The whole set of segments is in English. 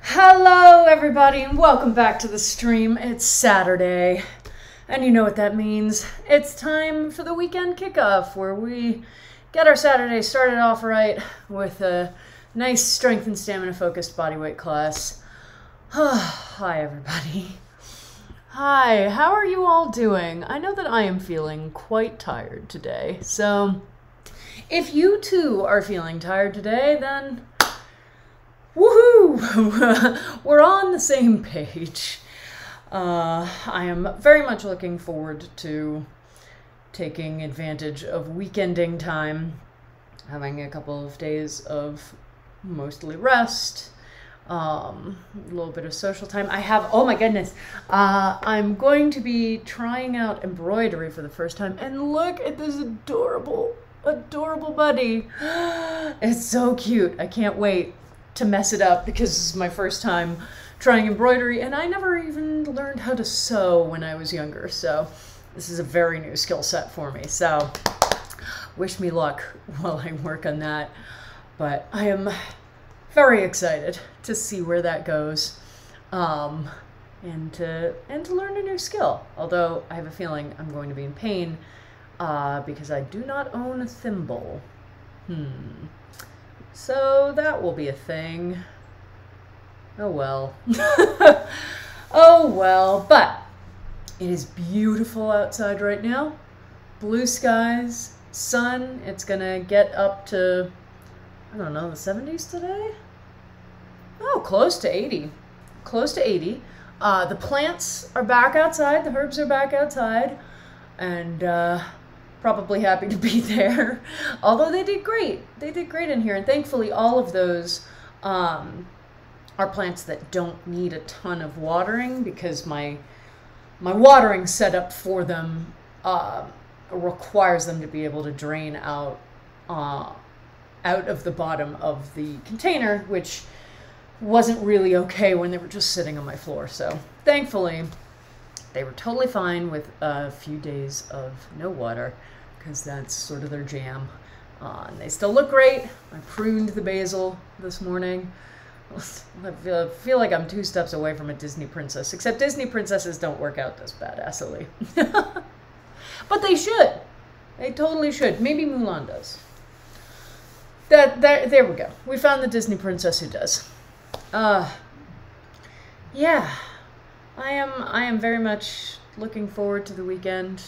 Hello everybody and welcome back to the stream. It's Saturday and you know what that means. It's time for the weekend kickoff where we get our Saturday started off right with a nice strength and stamina focused bodyweight class. Hi everybody. Hi, how are you all doing? I know that I am feeling quite tired today, so if you too are feeling tired today, then woohoo! We're on the same page. I am very much looking forward to taking advantage of weekending time, having a couple of days of mostly rest, a little bit of social time. Oh my goodness, I'm going to be trying out embroidery for the first time, and look at this adorable buddy. It's so cute. I can't wait to mess it up because this is my first time trying embroidery, and I never even learned how to sew when I was younger, so this is a very new skill set for me. So wish me luck while I work on that, but I am very excited to see where that goes, and to learn a new skill, although I have a feeling I'm going to be in pain because I do not own a thimble. So that will be a thing. Oh well. Oh well, but it is beautiful outside right now. Blue skies, sun. It's gonna get up to, I don't know, the 70s today? Oh, close to 80. Close to 80. The plants are back outside, the herbs are back outside, and probably happy to be there. Although they did great. They did great in here. And thankfully all of those are plants that don't need a ton of watering, because my watering setup for them requires them to be able to drain out of the bottom of the container, which wasn't really okay when they were just sitting on my floor. So thankfully they were totally fine with a few days of no water, because that's sort of their jam. And they still look great. I pruned the basil this morning. I feel like I'm 2 steps away from a Disney princess, except Disney princesses don't work out this badassily. But they should. They totally should. Maybe Mulan does. There we go. We found the Disney princess who does. Yeah. I am very much looking forward to the weekend.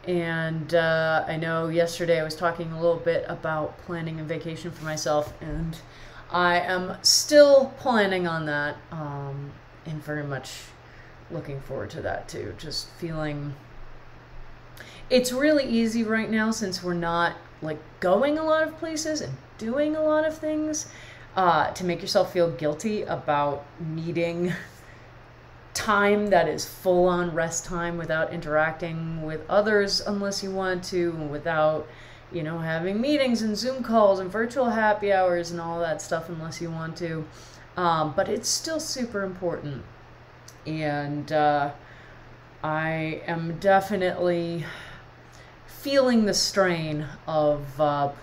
And I know yesterday I was talking a little bit about planning a vacation for myself, and I am still planning on that, and very much looking forward to that too. Just feeling it's really easy right now, since we're not like going a lot of places and doing a lot of things, to make yourself feel guilty about needing time that is full-on rest time without interacting with others unless you want to, without, you know, having meetings and Zoom calls and virtual happy hours and all that stuff unless you want to. But it's still super important. And I am definitely feeling the strain of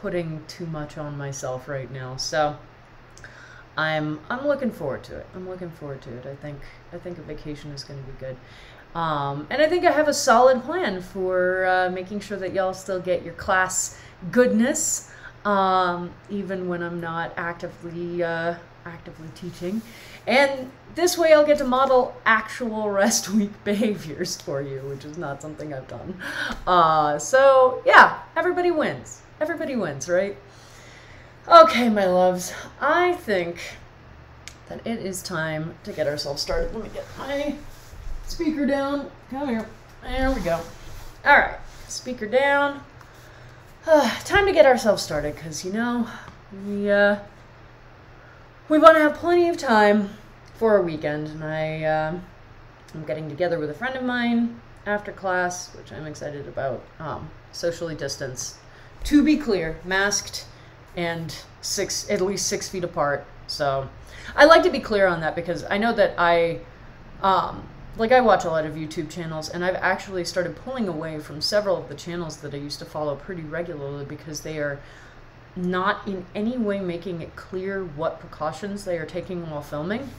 putting too much on myself right now. So I'm looking forward to it. I'm looking forward to it. I think a vacation is going to be good. And I think I have a solid plan for making sure that y'all still get your class goodness, even when I'm not actively teaching. And this way I'll get to model actual rest week behaviors for you, which is not something I've done. So yeah, everybody wins. Everybody wins, right? Okay, my loves, I think that it is time to get ourselves started. Let me get my speaker down. Come here. There we go. All right, speaker down. Time to get ourselves started, because, you know, we want to have plenty of time for a weekend, and I'm getting together with a friend of mine after class, which I'm excited about. Socially distanced, to be clear, masked, and at least 6 feet apart. So I like to be clear on that, because I know that I watch a lot of YouTube channels, and I've actually started pulling away from several of the channels that I used to follow pretty regularly, because they are not in any way making it clear what precautions they are taking while filming.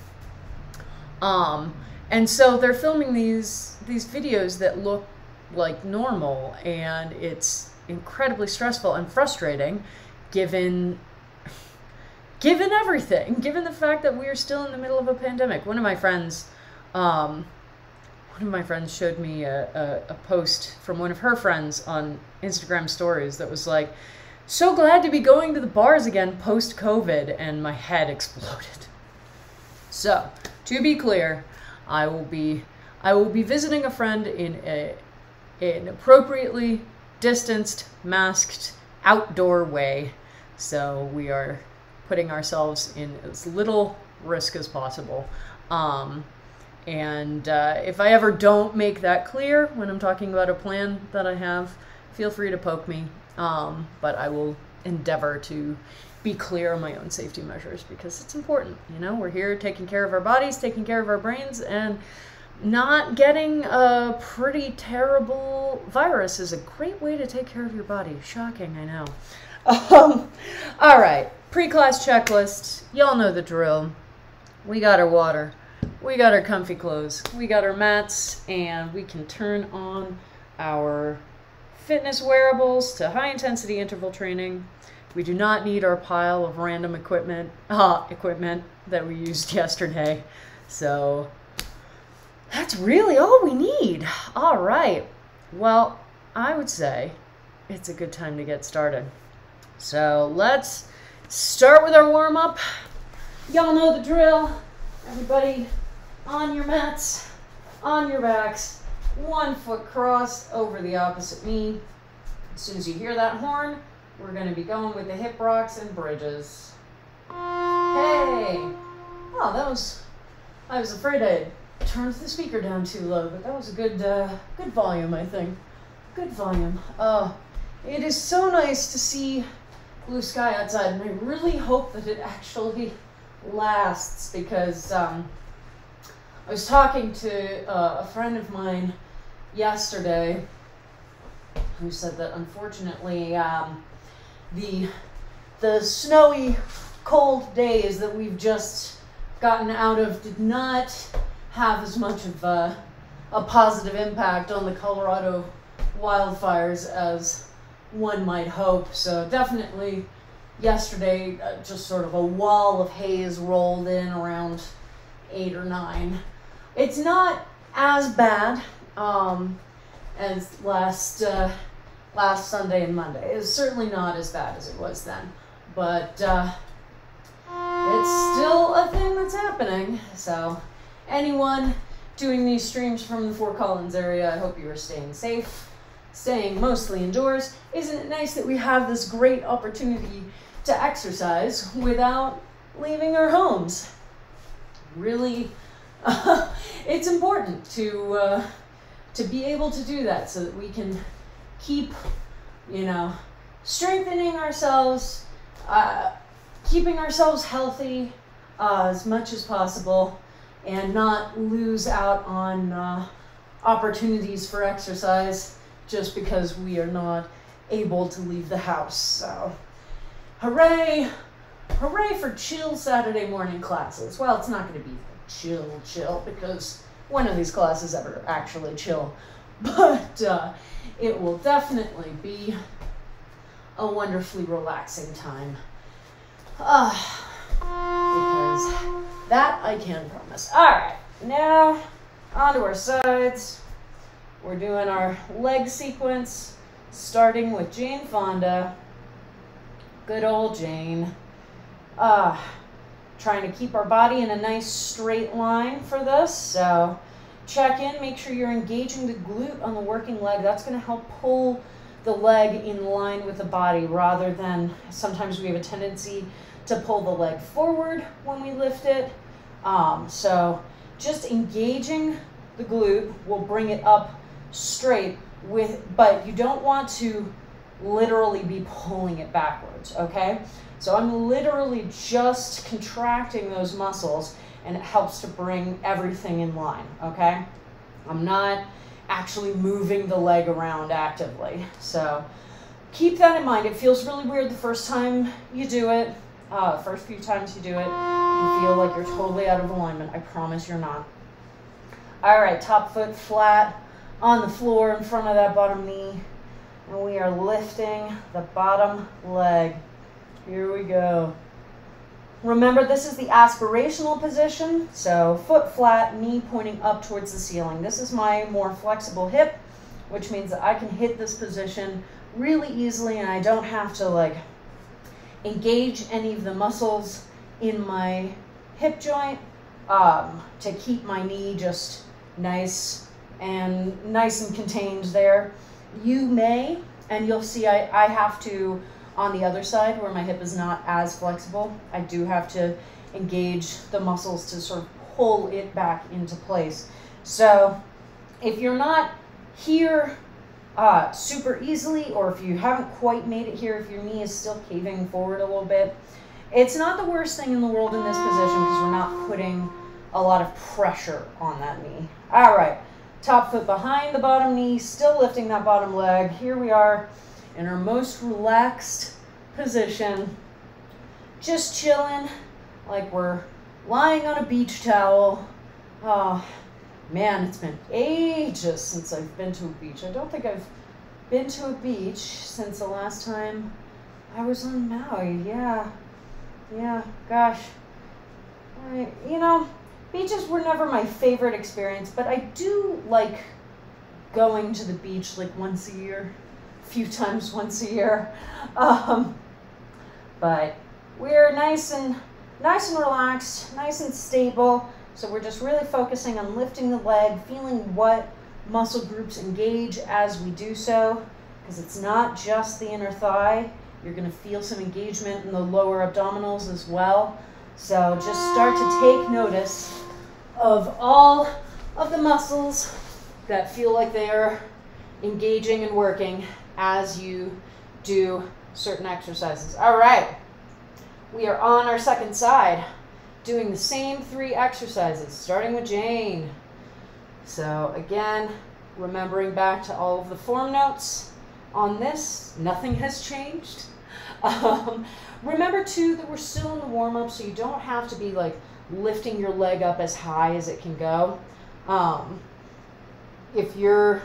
And so they're filming these videos that look like normal, and it's incredibly stressful and frustrating given everything, given the fact that we are still in the middle of a pandemic. One of my friends showed me a post from one of her friends on Instagram stories that was like, "So glad to be going to the bars again post-COVID," and my head exploded. So, to be clear, I will be visiting a friend in an appropriately distanced, masked, outdoor way. So we are putting ourselves in as little risk as possible. If I ever don't make that clear when I'm talking about a plan that I have, feel free to poke me. But I will endeavor to be clear on my own safety measures, because it's important. You know, we're here taking care of our bodies, taking care of our brains, and not getting a pretty terrible virus is a great way to take care of your body. Shocking, I know. All right, pre-class checklist. Y'all know the drill. We got our water, we got our comfy clothes, we got our mats, and we can turn on our fitness wearables to high-intensity interval training. We do not need our pile of random equipment that we used yesterday. So that's really all we need. All right. Well, I would say it's a good time to get started. So let's start with our warm-up. Y'all know the drill. Everybody on your mats, on your backs, 1 foot crossed over the opposite knee. As soon as you hear that horn, we're going to be going with the hip rocks and bridges. Hey! Oh, I was afraid I turned the speaker down too low, but that was a good volume, I think. Good volume. It is so nice to see blue sky outside, and I really hope that it actually lasts, because I was talking to a friend of mine yesterday who said that unfortunately the snowy, cold days that we've just gotten out of did not have as much of a positive impact on the Colorado wildfires as one might hope. So definitely yesterday, just sort of a wall of haze rolled in around 8 or 9. It's not as bad as last Sunday and Monday. It's certainly not as bad as it was then, but it's still a thing that's happening. So anyone doing these streams from the Fort Collins area, I hope you are staying safe, staying mostly indoors. Isn't it nice that we have this great opportunity to exercise without leaving our homes? Really, it's important to be able to do that, so that we can keep, strengthening ourselves, keeping ourselves healthy as much as possible, and not lose out on opportunities for exercise just because we are not able to leave the house. So, hooray! Hooray for chill Saturday morning classes. Well, it's not going to be chill, because when are these classes ever actually chill? But it will definitely be a wonderfully relaxing time. Because that I can promise. Alright, now onto our sides. We're doing our leg sequence, starting with Jane Fonda. Good old Jane. Trying to keep our body in a nice straight line for this. So check in, make sure you're engaging the glute on the working leg. That's going to help pull the leg in line with the body, rather than sometimes we have a tendency to pull the leg forward when we lift it. So just engaging the glute will bring it up straight, but you don't want to literally be pulling it backwards, okay? So I'm literally just contracting those muscles, and it helps to bring everything in line, okay? I'm not actually moving the leg around actively. So keep that in mind. It feels really weird the first time you do it. First few times you do it, you feel like you're totally out of alignment. I promise you're not. All right, top foot flat on the floor in front of that bottom knee. And we are lifting the bottom leg. Here we go. Remember, this is the aspirational position. So foot flat, knee pointing up towards the ceiling. This is my more flexible hip, which means that I can hit this position really easily and I don't have to like engage any of the muscles in my hip joint to keep my knee just nice and contained there. You may, and you'll see I have to, on the other side where my hip is not as flexible, I do have to engage the muscles to sort of pull it back into place. So if you're not here super easily, or if you haven't quite made it here, if your knee is still caving forward a little bit, it's not the worst thing in the world in this position because we're not putting a lot of pressure on that knee. All right, top foot behind the bottom knee, still lifting that bottom leg. Here we are in our most relaxed position, just chilling like we're lying on a beach towel. Oh man, it's been ages since I've been to a beach. I don't think I've been to a beach since the last time I was on Maui. Yeah, gosh. You know, beaches were never my favorite experience, but I do like going to the beach like once a year, a few times once a year. But we're nice and relaxed, nice and stable. So we're just really focusing on lifting the leg, feeling what muscle groups engage as we do so, because it's not just the inner thigh. You're going to feel some engagement in the lower abdominals as well. So just start to take notice of all of the muscles that feel like they are engaging and working as you do certain exercises. All right, we are on our second side, doing the same 3 exercises, starting with Jane. So again, remembering back to all of the form notes on this, nothing has changed. Remember too that we're still in the warm-up, so you don't have to be like lifting your leg up as high as it can go. If you're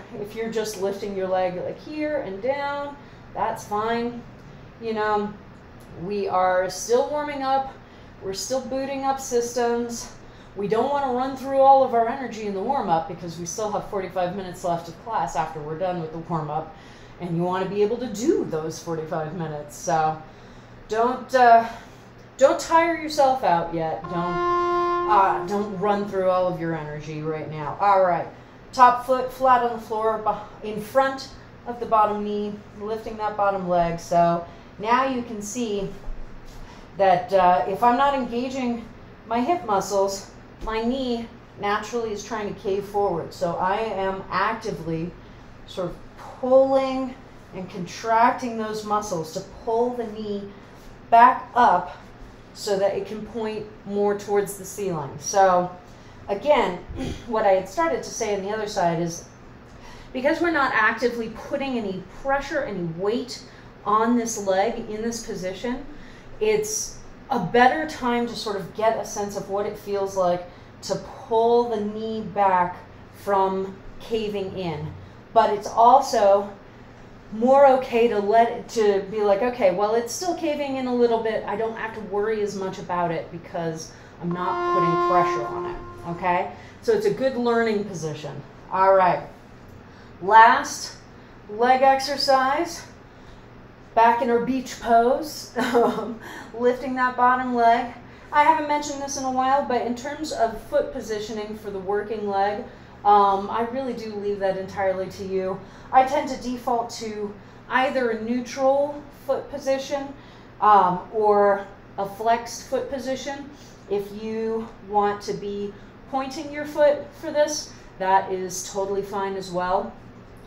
just lifting your leg like here and down, that's fine. You know, we are still warming up. We're still booting up systems. We don't want to run through all of our energy in the warm-up because we still have 45 minutes left of class after we're done with the warm-up, and you want to be able to do those 45 minutes. So don't tire yourself out yet. Don't run through all of your energy right now. All right, top foot flat on the floor in front of the bottom knee, lifting that bottom leg. So now you can see that if I'm not engaging my hip muscles, my knee naturally is trying to cave forward. So I am actively sort of pulling and contracting those muscles to pull the knee back up so that it can point more towards the ceiling. So again, what I had started to say on the other side is because we're not actively putting any pressure, any weight on this leg in this position, it's a better time to sort of get a sense of what it feels like to pull the knee back from caving in. But it's also more okay to be like, okay, well, it's still caving in a little bit. I don't have to worry as much about it because I'm not putting pressure on it, okay? So it's a good learning position. All right, last leg exercise. Back in our beach pose, lifting that bottom leg. I haven't mentioned this in a while, but in terms of foot positioning for the working leg, I really do leave that entirely to you. I tend to default to either a neutral foot position or a flexed foot position. If you want to be pointing your foot for this, that is totally fine as well.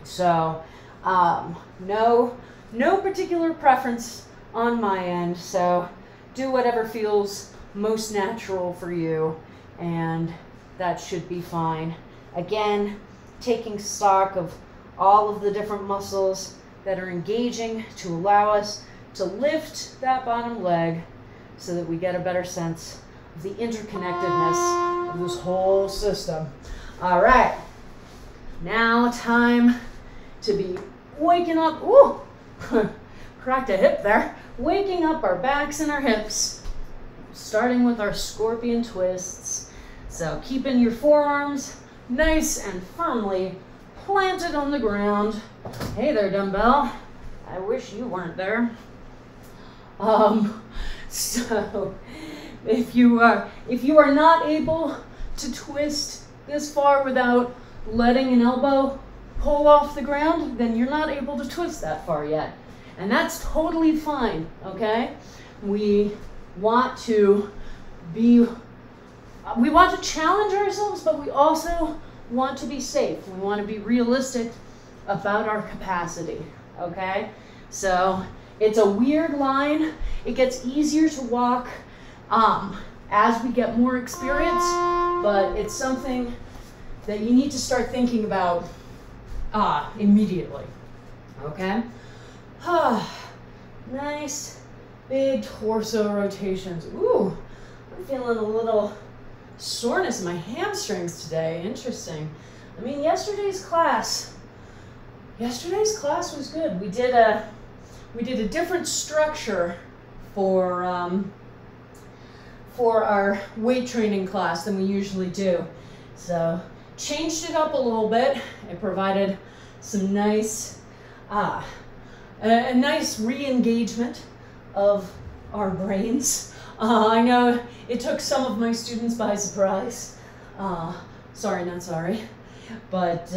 So no particular preference on my end, so do whatever feels most natural for you, and that should be fine. Again, taking stock of all of the different muscles that are engaging to allow us to lift that bottom leg so that we get a better sense of the interconnectedness of this whole system. All right, now time to be waking up. Ooh, cracked a hip there. Waking up our backs and our hips, starting with our scorpion twists. So keeping your forearms nice and firmly planted on the ground. Hey there, dumbbell. I wish you weren't there. So if you are not able to twist this far without letting an elbow pull off the ground, then you're not able to twist that far yet. And that's totally fine, okay? We want to challenge ourselves, but we also want to be safe. We want to be realistic about our capacity, okay? So it's a weird line. It gets easier to walk as we get more experience, but it's something that you need to start thinking about immediately, okay? Nice big torso rotations. Ooh, I'm feeling a little soreness in my hamstrings today. Interesting. I mean, yesterday's class was good. We did a different structure for our weight training class than we usually do. So changed it up a little bit. It provided some nice a nice re-engagement of our brains. I know it took some of my students by surprise. Sorry, not sorry. But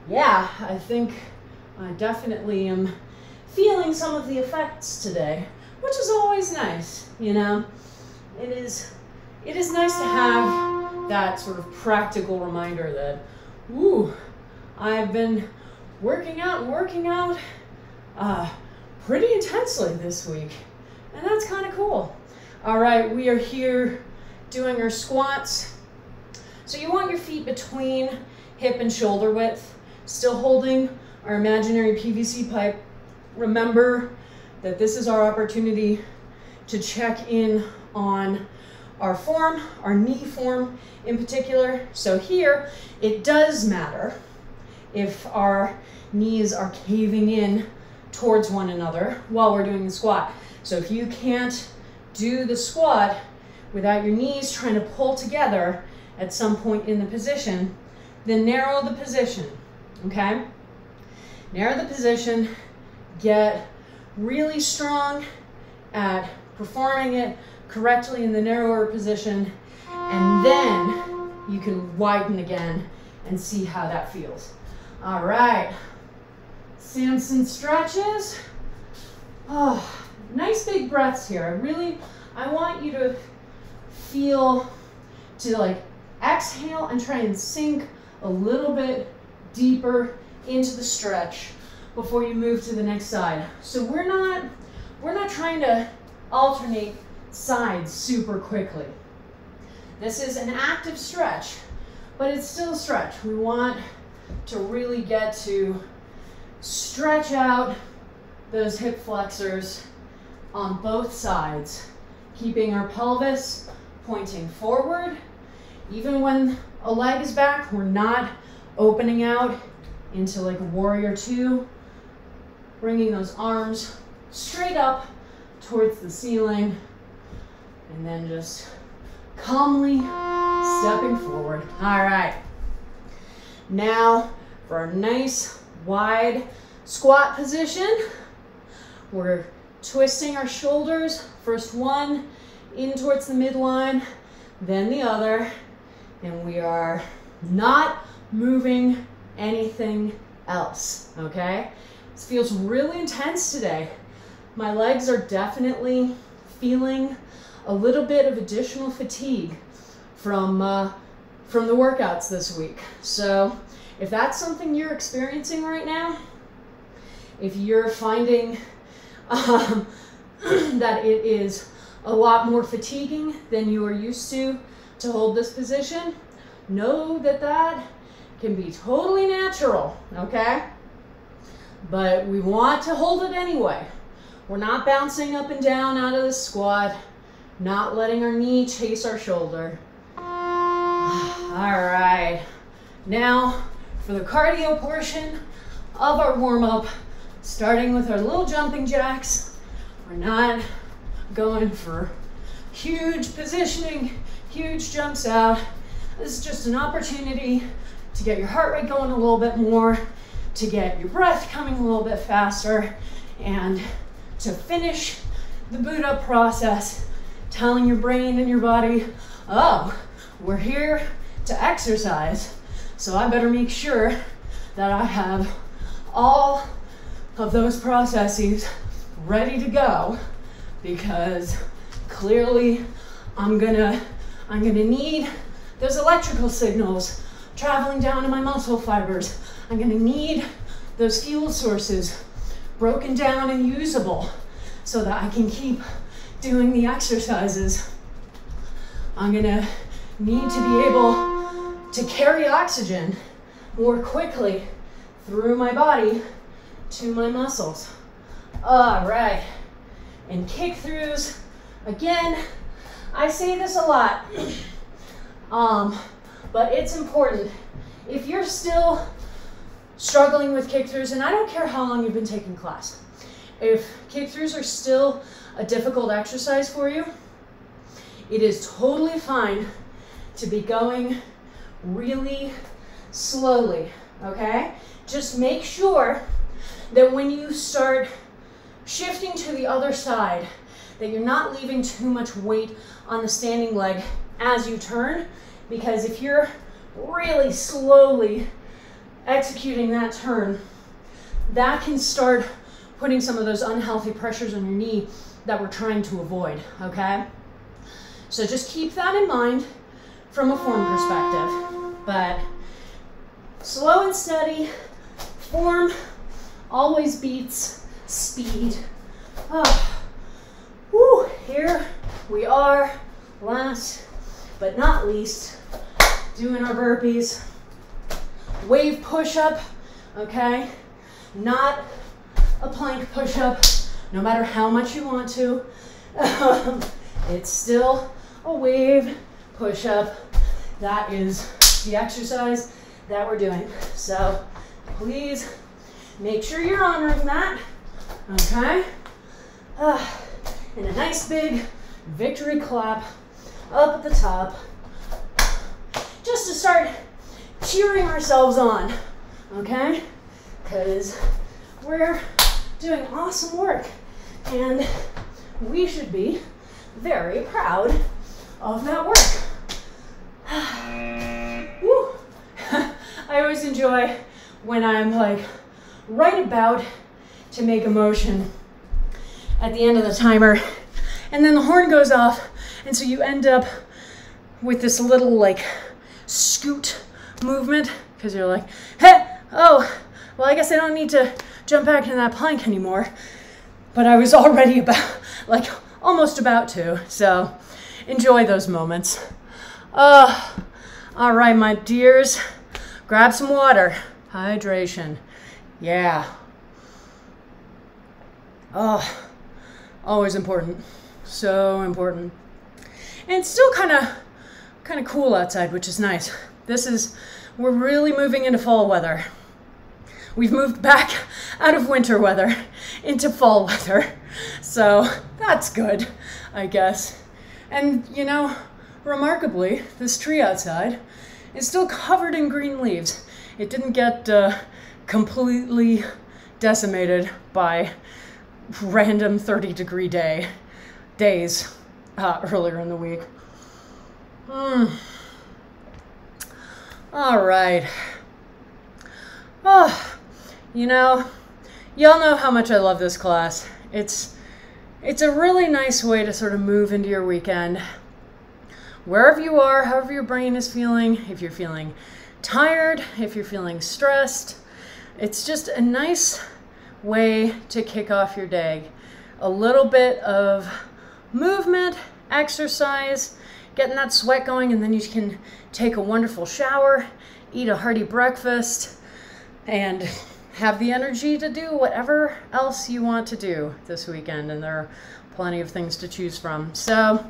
yeah, I think I definitely am feeling some of the effects today, which is always nice, you know? It is nice to have that sort of practical reminder that, ooh, I've been working out pretty intensely this week, and that's kind of cool. All right, we are here doing our squats. So you want your feet between hip and shoulder width, still holding our imaginary PVC pipe. Remember that this is our opportunity to check in on our form, our knee form in particular. So here, it does matter if our knees are caving in towards one another while we're doing the squat. So if you can't do the squat without your knees trying to pull together at some point in the position, then narrow the position, okay? Narrow the position, get really strong at performing it correctly in the narrower position, and then you can widen again and see how that feels. All right, Samson stretches. Oh, nice big breaths here. I want you to feel, to like exhale and try and sink a little bit deeper into the stretch before you move to the next side. So we're not trying to alternate sides super quickly. This is an active stretch, but it's still a stretch. We want to really get to stretch out those hip flexors on both sides, keeping our pelvis pointing forward. Even when a leg is back, we're not opening out into like a warrior two, bringing those arms straight up towards the ceiling, and then just calmly stepping forward. All right. Now for our nice wide squat position, we're twisting our shoulders. First one in towards the midline, then the other, and we are not moving anything else, okay? This feels really intense today. My legs are definitely feeling a little bit of additional fatigue from the workouts this week. So if that's something you're experiencing right now, if you're finding that it is a lot more fatiguing than you are used to hold this position, know that that can be totally natural, okay? but we want to hold it anyway. We're not bouncing up and down out of the squat, not letting our knee chase our shoulder. All right, now for the cardio portion of our warm-up, starting with our little jumping jacks. We're not going for huge positioning, huge jumps out. This is just an opportunity to get your heart rate going a little bit more, to get your breath coming a little bit faster, and to finish the boot up process, telling your brain and your body, oh, we're here to exercise, so I better make sure that I have all of those processes ready to go, because clearly I'm gonna need those electrical signals traveling down to my muscle fibers. I'm gonna need those fuel sources broken down and usable so that I can keep doing the exercises. I'm gonna need to be able to carry oxygen more quickly through my body to my muscles. All right, and kick throughs, again, I say this a lot, but it's important. If you're still struggling with kick throughs, and I don't care how long you've been taking class, if kick throughs are still a difficult exercise for you, it is totally fine to be going really slowly, okay? Just make sure that when you start shifting to the other side, that you're not leaving too much weight on the standing leg as you turn, because if you're really slowly executing that turn, that can start putting some of those unhealthy pressures on your knee that we're trying to avoid, okay? So just keep that in mind from a form perspective. But slow and steady, form always beats speed. Here we are, last but not least, doing our burpees. Wave push-up, okay? Not a plank push-up, no matter how much you want to. It's still a wave push-up. That is the exercise that we're doing. So please make sure you're honoring that, okay? And a nice big victory clap up at the top, just to start cheering ourselves on, okay? Because we're doing awesome work, and we should be very proud of that work. Woo. I always enjoy when I'm like right about to make a motion at the end of the timer, and then the horn goes off, and so you end up with this little like scoot movement, because you're like, hey, oh, well, I guess I don't need to jump back into that plank anymore, but I was already about, like, almost about to, so enjoy those moments. All right, my dears, grab some water. Hydration, yeah. Oh, always important, so important. And it's still kind of cool outside, which is nice. We're really moving into fall weather. We've moved back out of winter weather into fall weather. So that's good, I guess. And you know, remarkably, this tree outside is still covered in green leaves. It didn't get completely decimated by random 30-degree days earlier in the week. All right. Oh, you know, y'all know how much I love this class. It's a really nice way to sort of move into your weekend. Wherever you are, however your brain is feeling, if you're feeling tired, if you're feeling stressed, it's just a nice way to kick off your day. A little bit of movement, exercise, getting that sweat going, and then you can take a wonderful shower, eat a hearty breakfast, and have the energy to do whatever else you want to do this weekend, and there are plenty of things to choose from. So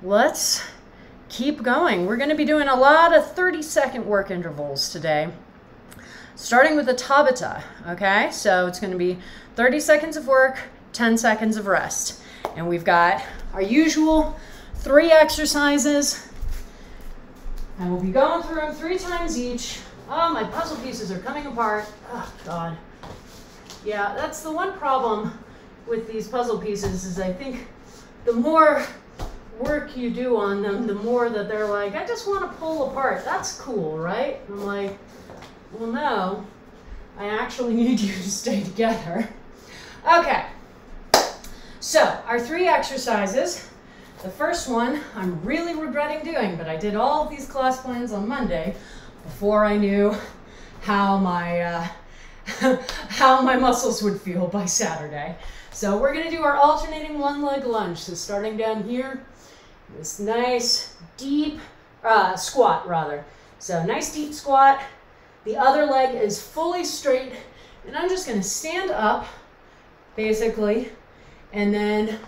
let's keep going. We're going to be doing a lot of 30-second work intervals today, starting with the Tabata, okay? So it's going to be 30 seconds of work, 10 seconds of rest. And we've got our usual 3 exercises, and we'll be going through them 3 times each. Oh, my puzzle pieces are coming apart. Oh, God. Yeah, that's the one problem with these puzzle pieces, is I think the more work you do on them, the more that they're like, I just want to pull apart. That's cool, right? I'm like, well, no, I actually need you to stay together. Okay, so our 3 exercises. The first one I'm really regretting doing, but I did all of these class plans on Monday before I knew how my muscles would feel by Saturday. So we're going to do our alternating 1-leg lunge. So starting down here, this nice deep squat rather. So nice deep squat. The other leg is fully straight, and I'm just going to stand up basically and then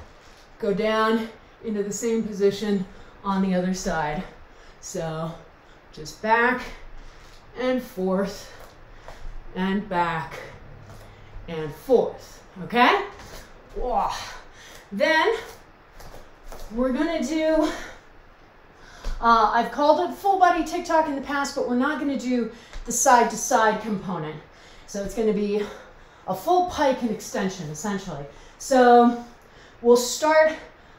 go down into the same position on the other side. So just back and forth and back and forth, okay? Whoa. Then we're gonna do, I've called it full body TikTok in the past, but we're not gonna do the side to side component. So it's gonna be a full pike and extension essentially. So we'll start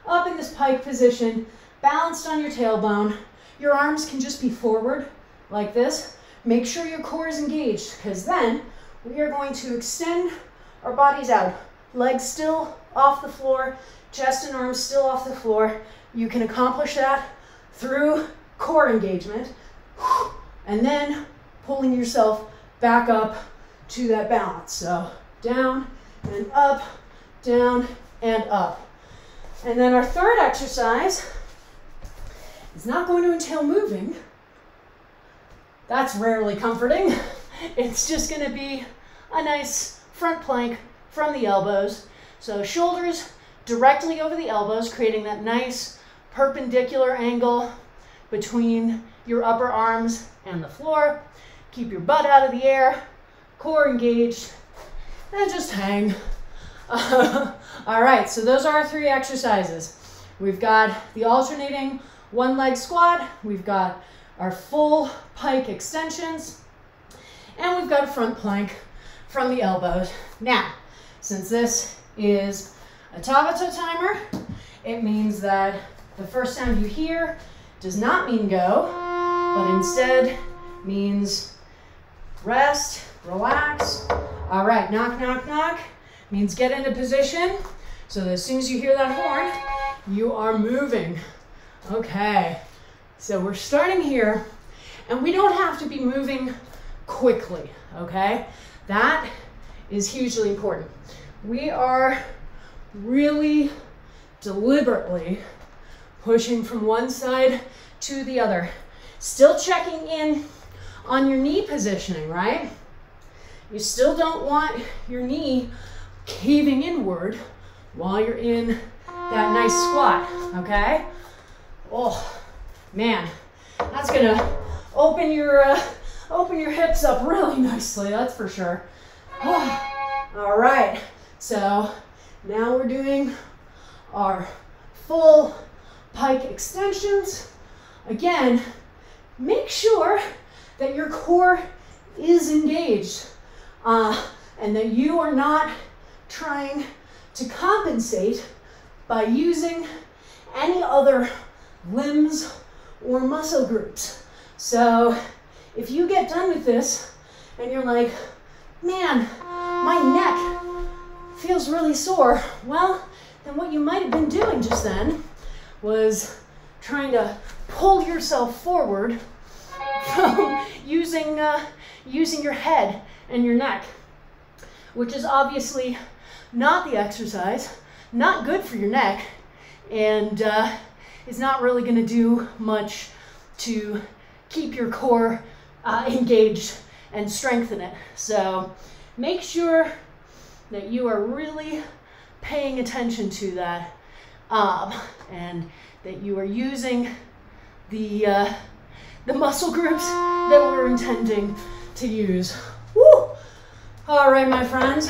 up in this pike position, balanced on your tailbone. Your arms can just be forward like this. Make sure your core is engaged, because then we are going to extend our bodies out. Legs still off the floor, chest and arms still off the floor. You can accomplish that through core engagement, and then pulling yourself back up to that balance. So down and up, down and up. And then our third exercise is not going to entail moving. That's rarely comforting. It's just going to be a nice front plank from the elbows. So shoulders directly over the elbows, creating that nice perpendicular angle between your upper arms and the floor. Keep your butt out of the air, core engaged, and just hang. All right, so those are our 3 exercises. We've got the alternating 1-leg squat, we've got our full pike extensions, and we've got a front plank from the elbows. Now, since this is a Tabata timer, it means that the first sound you hear does not mean go, but instead means rest, relax. All right, knock, knock, knock means get into position. So that as soon as you hear that horn, you are moving. Okay, so we're starting here, and we don't have to be moving quickly, okay? That is hugely important. We are really deliberately pushing from one side to the other. Still checking in on your knee positioning, right? You still don't want your knee caving inward while you're in that nice squat, okay? Oh, man, that's gonna open your hips up really nicely, that's for sure. Oh, all right, so now we're doing our full pike extensions. Again, make sure that your core is engaged and that you are not trying to compensate by using any other limbs or muscle groups. So if you get done with this and you're like, man, my neck feels really sore, well, then what you might have been doing just then was trying to pull yourself forward from using your head and your neck, which is obviously not the exercise, not good for your neck, and is not really going to do much to keep your core engaged and strengthen it. So make sure that you are really paying attention to that, and that you are using the muscle groups that we're intending to use. Woo! All right, my friends,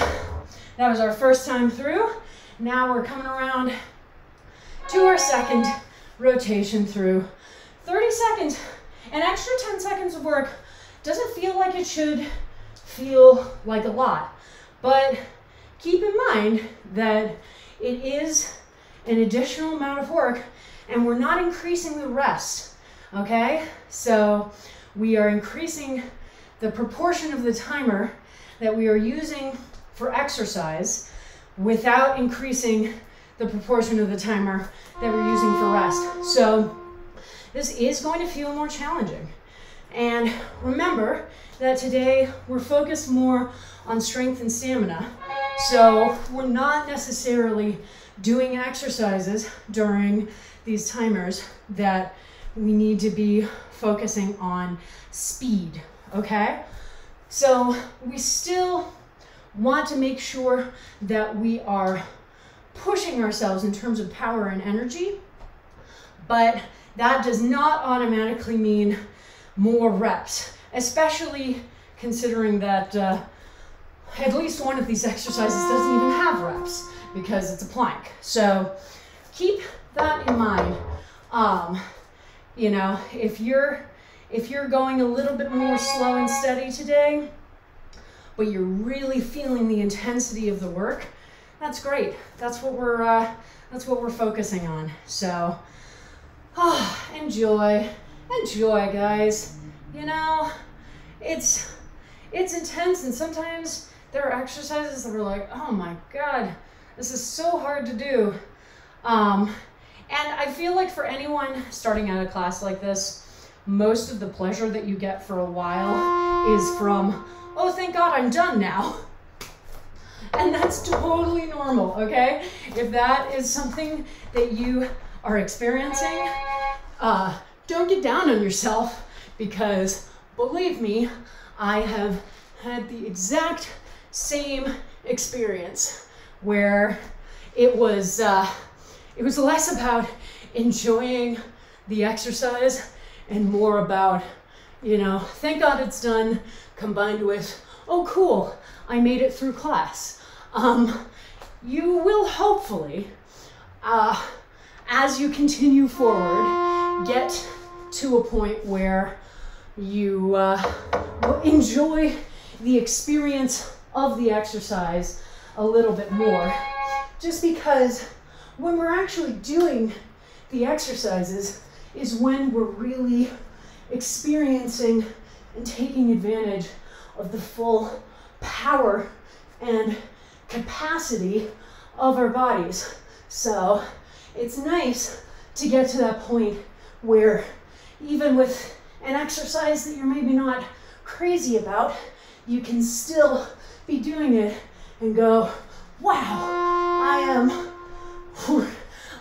that was our first time through. Now we're coming around to our second rotation through. 30 seconds, an extra 10 seconds of work doesn't feel like it should feel like a lot, but keep in mind that it is an additional amount of work and we're not increasing the rest, okay? So we are increasing the proportion of the timer that we are using for exercise without increasing the proportion of the timer that we're using for rest. So this is going to feel more challenging. And remember that today we're focused more on strength and stamina. So we're not necessarily doing exercises during these timers that we need to be focusing on speed, okay? So we still want to make sure that we are pushing ourselves in terms of power and energy, but that does not automatically mean more reps, especially considering that at least one of these exercises doesn't even have reps because it's a plank. So keep that in mind. You know, if you're going a little bit more slow and steady today, but you're really feeling the intensity of the work, that's great. That's what we're focusing on. So, enjoy, guys. You know, it's intense, and sometimes there are exercises that are like, oh my God, this is so hard to do. And I feel like for anyone starting out a class like this, most of the pleasure that you get for a while is from, oh, thank God I'm done now. And that's totally normal, okay? If that is something that you are experiencing, don't get down on yourself, because believe me, I have had the exact same experience where it was less about enjoying the exercise and more about, you know, thank God it's done, combined with, oh cool, I made it through class. You will hopefully, as you continue forward, get to a point where you will enjoy the experience of the exercise a little bit more. Just because when we're actually doing the exercises is when we're really experiencing and taking advantage of the full power and capacity of our bodies. So it's nice to get to that point where even with an exercise that you're maybe not crazy about, you can still be doing it and go, wow,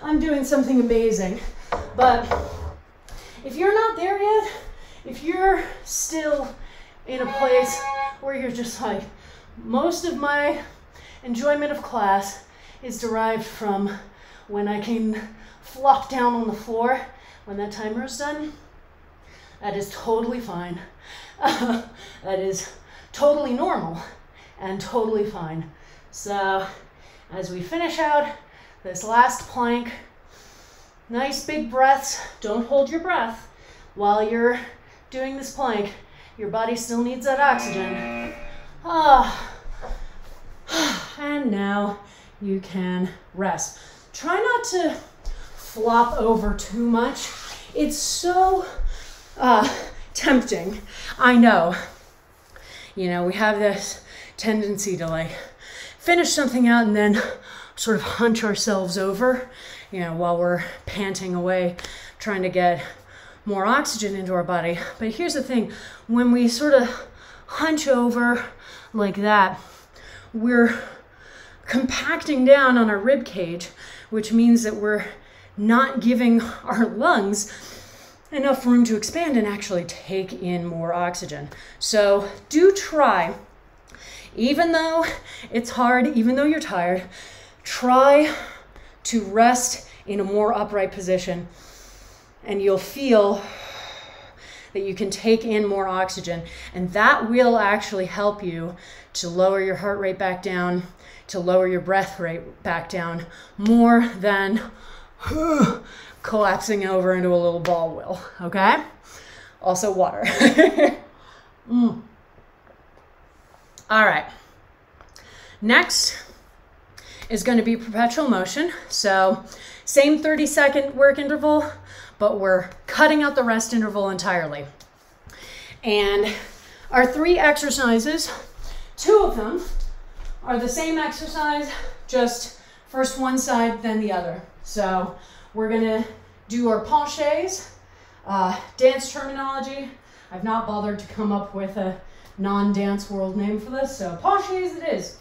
I'm doing something amazing. But if you're not there yet, if you're still in a place where you're just like, most of my enjoyment of class is derived from when I can flop down on the floor when that timer is done, that is totally fine. That is totally normal and totally fine. So as we finish out this last plank, nice big breaths. Don't hold your breath while you're doing this plank. Your body still needs that oxygen. And now you can rest. Try not to flop over too much. It's so tempting. I know. You know, we have this tendency to like finish something out and then sort of hunch ourselves over, you know, while we're panting away, trying to get more oxygen into our body. But here's the thing, when we sort of hunch over like that, we're compacting down on our rib cage, which means that we're not giving our lungs enough room to expand and actually take in more oxygen. So do try, Even though it's hard, even though you're tired, try to rest in a more upright position, and you'll feel that you can take in more oxygen, and that will actually help you to lower your heart rate back down, to lower your breath rate back down, more than collapsing over into a little ball will, okay? Also water. All right. Next is going to be perpetual motion. So same 30-second work interval, but we're cutting out the rest interval entirely. And our 3 exercises, 2 of them are the same exercise, just first one side, then the other. So we're gonna do our penchés, dance terminology. I've not bothered to come up with a non-dance world name for this, so penchés it is.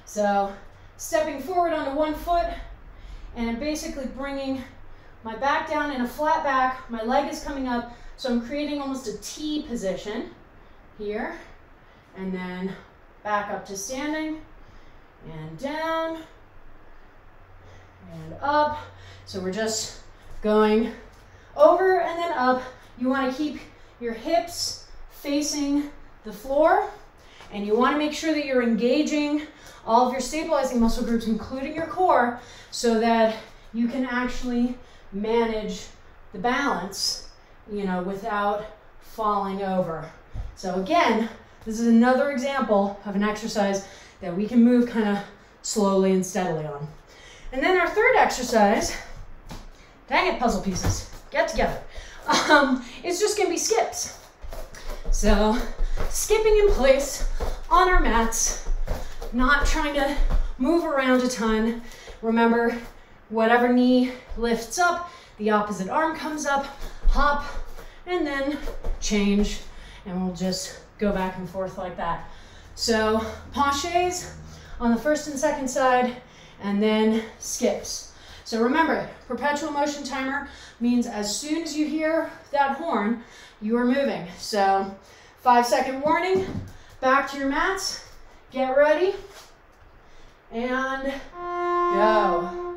So stepping forward onto one foot and basically bringing my back down in a flat back, my leg is coming up, so I'm creating almost a T position here, and then back up to standing, and down, and up. So we're just going over and then up. You want to keep your hips facing the floor, and you want to make sure that you're engaging all of your stabilizing muscle groups, including your core, so that you can actually manage the balance, you know, without falling over. So again, this is another example of an exercise that we can move kind of slowly and steadily on. And then our third exercise, dang it, puzzle pieces, get together. It's just gonna be skips. So skipping in place on our mats, not trying to move around a ton. Remember, whatever knee lifts up, the opposite arm comes up, hop, and then change, and we'll just go back and forth like that. So penchés on the first and second side, and then skips. So remember, perpetual motion timer means as soon as you hear that horn, you are moving. So 5-second warning, back to your mats, get ready, and go.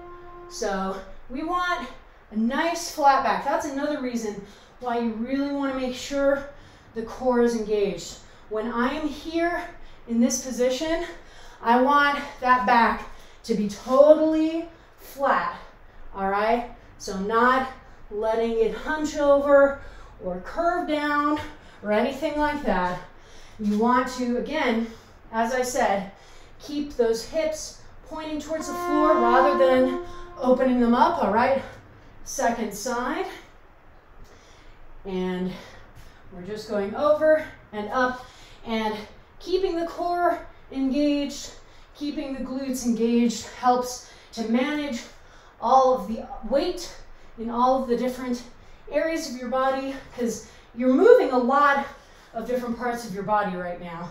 So we want a nice flat back. That's another reason why you really want to make sure the core is engaged. When I am here in this position, I want that back to be totally flat, all right? So not letting it hunch over or curve down or anything like that. You want to, again, as I said, keep those hips pointing towards the floor rather than opening them up, all right? Second side. And we're just going over and up and keeping the core engaged, keeping the glutes engaged helps to manage all of the weight in all of the different areas of your body, because you're moving a lot of different parts of your body right now.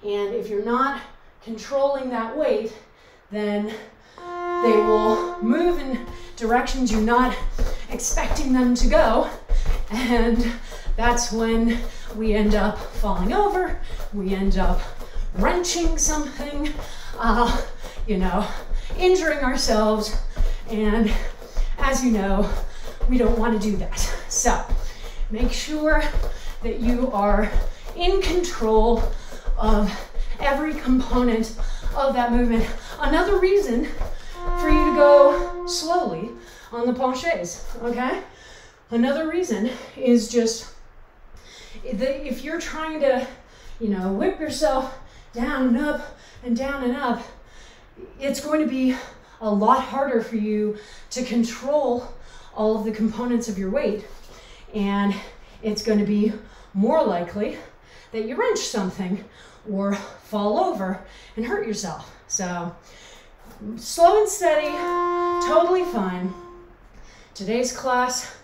And if you're not controlling that weight, then they will move in directions you're not expecting them to go. And that's when we end up falling over, we end up wrenching something, you know, injuring ourselves. And as you know, we don't want to do that. So make sure that you are in control of every component of that movement. Another reason for you to go slowly on the penchés, okay? Another reason is just that if you're trying to, you know, whip yourself down and up and down and up, it's going to be a lot harder for you to control all of the components of your weight, and it's going to be more likely that you wrench something or fall over and hurt yourself. So slow and steady, totally fine. Today's class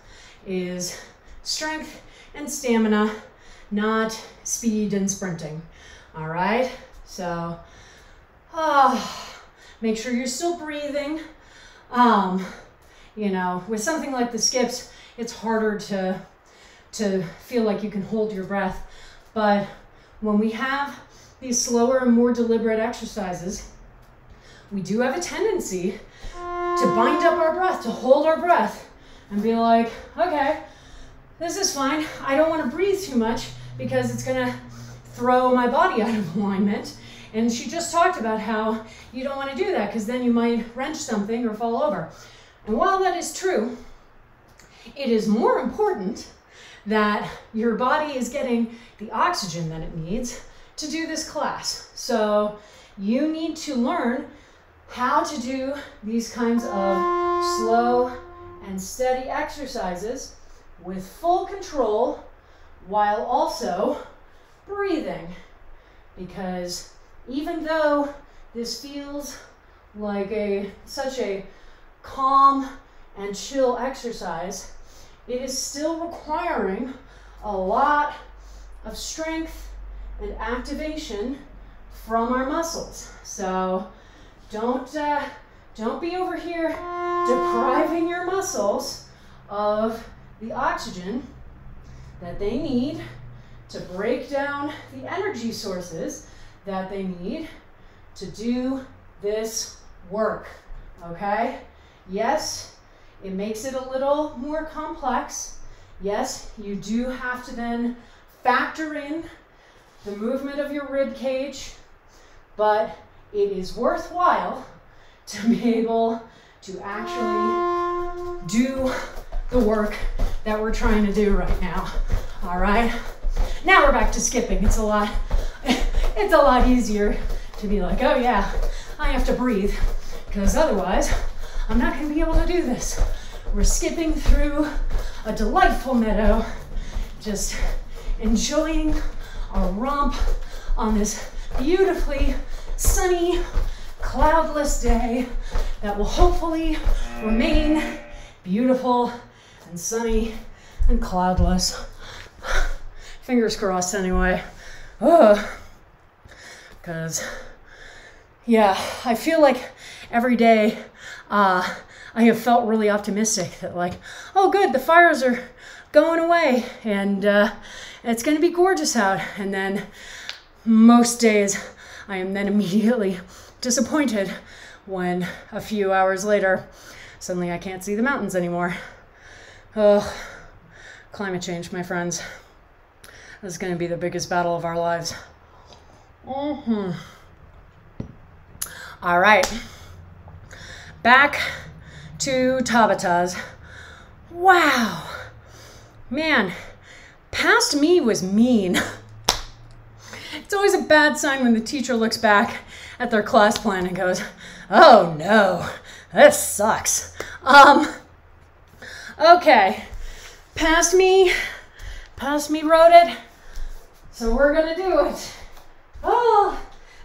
is strength and stamina, not speed and sprinting. All right, so make sure you're still breathing. You know, with something like the skips, it's harder to feel like you can hold your breath. But when we have these slower and more deliberate exercises, we do have a tendency to bind up our breath, to hold our breath and be like, okay, this is fine. I don't want to breathe too much because it's going to throw my body out of alignment. And she just talked about how you don't want to do that because then you might wrench something or fall over. And while that is true, it is more important that your body is getting the oxygen that it needs to do this class. So you need to learn how to do these kinds of slow and steady exercises with full control while also breathing. Because even though this feels like such a calm and chill exercise, it is still requiring a lot of strength and activation from our muscles. So don't be over here depriving your muscles of the oxygen that they need to break down the energy sources that they need to do this work, okay? Yes, it makes it a little more complex. Yes, you do have to then factor in the movement of your rib cage, but it is worthwhile to be able to actually do the work that we're trying to do right now. All right, now we're back to skipping. It's a lot easier to be like, oh yeah, I have to breathe, because otherwise I'm not going to be able to do this. We're skipping through a delightful meadow, just enjoying our romp on this beautifully sunny, cloudless day that will hopefully remain beautiful and sunny and cloudless. Fingers crossed anyway. Because, yeah, I feel like every day I have felt really optimistic that like, oh good, the fires are going away and it's going to be gorgeous out. And then most days I am then immediately disappointed when a few hours later, suddenly I can't see the mountains anymore. Oh, climate change, my friends. This is going to be the biggest battle of our lives. All right. Back to Tabatas. Wow. Man, past me was mean. It's always a bad sign when the teacher looks back at their class plan and goes, oh no, this sucks. Okay, past me wrote it, so we're gonna do it. Oh,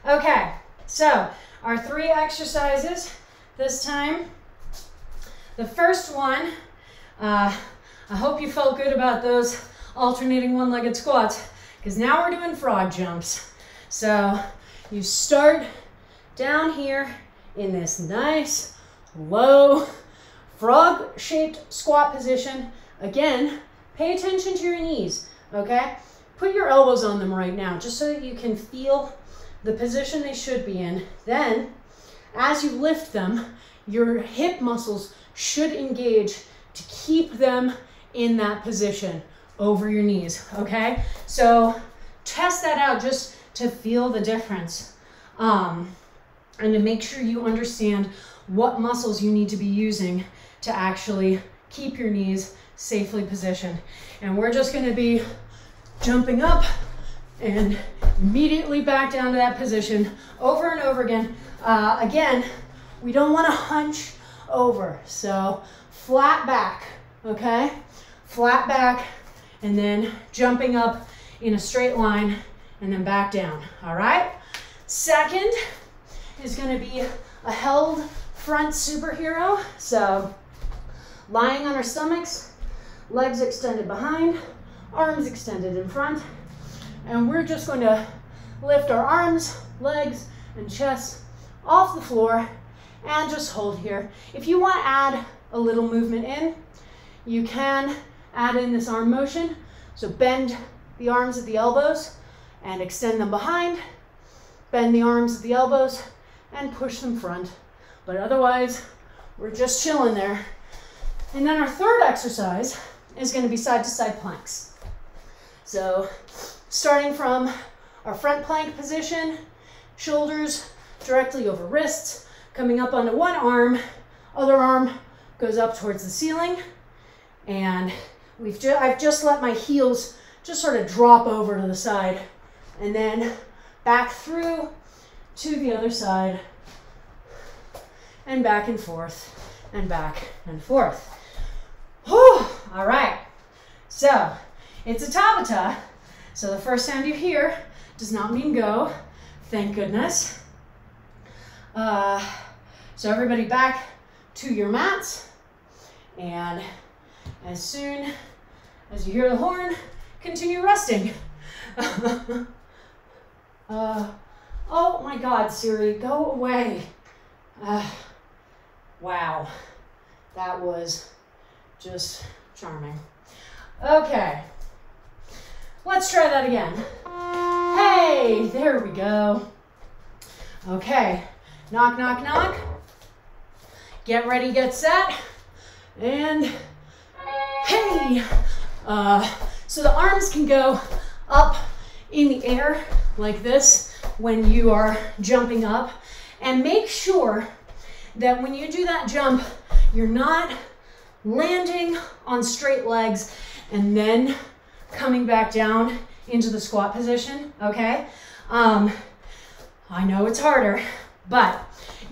okay, so our 3 exercises this time. The first one, I hope you felt good about those alternating one-legged squats, because now we're doing frog jumps. So you start down here in this nice, low, frog-shaped squat position. Again, pay attention to your knees, okay? Put your elbows on them right now, just so that you can feel the position they should be in. Then, as you lift them, your hip muscles should engage to keep them in that position over your knees, okay? So test that out just to feel the difference and to make sure you understand what muscles you need to be using to actually keep your knees safely positioned. And we're just gonna be jumping up and immediately back down to that position over and over again. Again, we don't wanna hunch over, so flat back, okay? Flat back, and then jumping up in a straight line and then back down, all right? Second is gonna be a held front superhero. So lying on our stomachs, legs extended behind, arms extended in front, and we're just going to lift our arms, legs, and chest off the floor and just hold here. If you want to add a little movement in, you can add in this arm motion. So bend the arms at the elbows and extend them behind bend the arms at the elbows, and push them front. But otherwise, we're just chilling there. And then our third exercise is going to be side-to-side planks. So starting from our front plank position, shoulders directly over wrists, coming up onto one arm, other arm goes up towards the ceiling, and I've just let my heels just sort of drop over to the side, and then back through to the other side, and back and forth, and back and forth. Whew. All right, so it's a Tabata, so the first sound you hear does not mean go, thank goodness. So everybody back to your mats, and as soon as you hear the horn, continue resting. Oh my God, Siri, go away. Wow, that was just charming. Okay, let's try that again. Hey, there we go. Okay, knock, knock, knock. Get ready, get set, and hey. So the arms can go up in the air like this when you are jumping up, and make sure that when you do that jump, you're not landing on straight legs and then coming back down into the squat position, okay? I know it's harder, but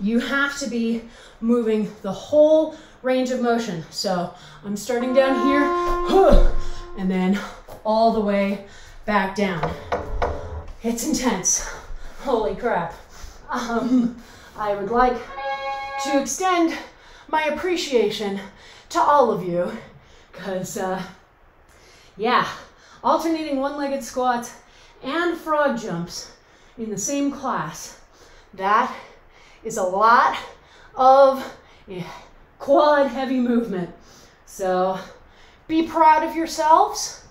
you have to be moving the whole range of motion. So I'm starting down here, and then all the way back down. It's intense. Holy crap. I would like to extend my appreciation to all of you, because yeah, alternating one-legged squats and frog jumps in the same class, that is a lot of quad heavy movement. So be proud of yourselves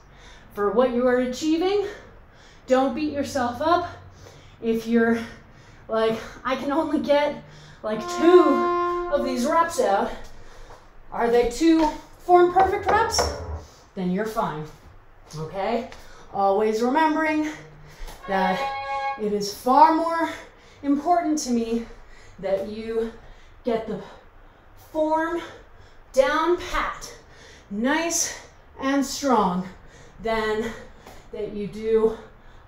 for what you are achieving. Don't beat yourself up if you're like, I can only get like 2 of these reps out. Are they 2 form perfect reps? Then you're fine, okay? Always remembering that it is far more important to me that you get the form down pat, nice and strong, than that you do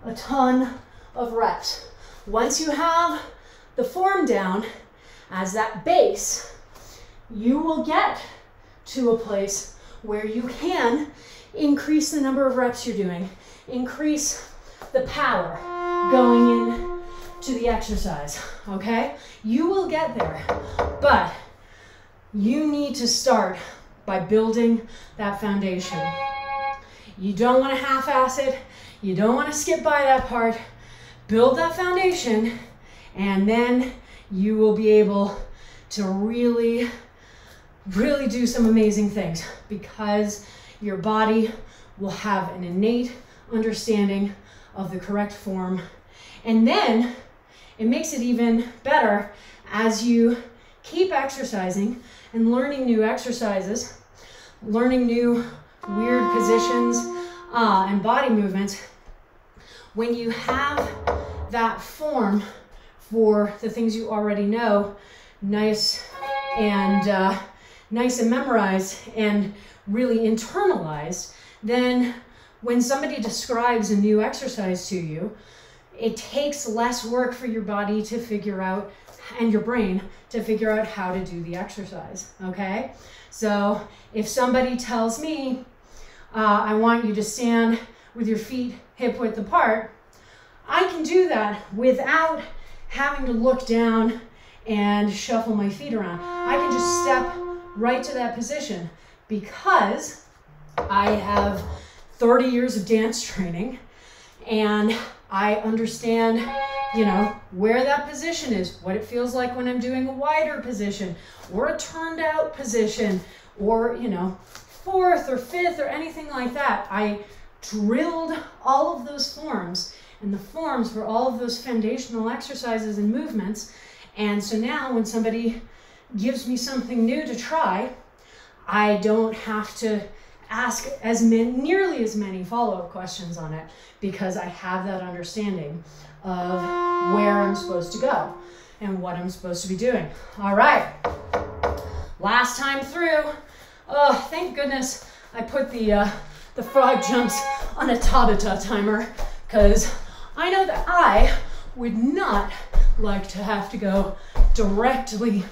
a ton of reps. Once you have the form down as that base, you will get to a place where you can increase the number of reps you're doing, increase the power going in to the exercise, okay? You will get there, but you need to start by building that foundation. You don't want to half-ass it. You don't want to skip by that part. Build that foundation, and then you will be able to really do some amazing things, because your body will have an innate understanding of the correct form. And then it makes it even better as you keep exercising and learning new exercises, learning new weird positions and body movements. When you have that form for the things you already know nice and memorized and really internalized, then when somebody describes a new exercise to you, it takes less work for your body to figure out, and your brain to figure out how to do the exercise, okay? So if somebody tells me, I want you to stand with your feet hip width apart, I can do that without having to look down and shuffle my feet around. I can just step right to that position, because I have 30 years of dance training, and I understand, you know, where that position is, what it feels like when I'm doing a wider position or a turned out position, or, you know, 4th or 5th or anything like that. I drilled all of those forms, and the forms for all of those foundational exercises and movements. And so now when somebody gives me something new to try, I don't have to ask nearly as many follow-up questions on it, because I have that understanding of where I'm supposed to go and what I'm supposed to be doing. All right, last time through. Oh, thank goodness I put the frog jumps on a Tabata timer, because I know that I would not like to have to go directly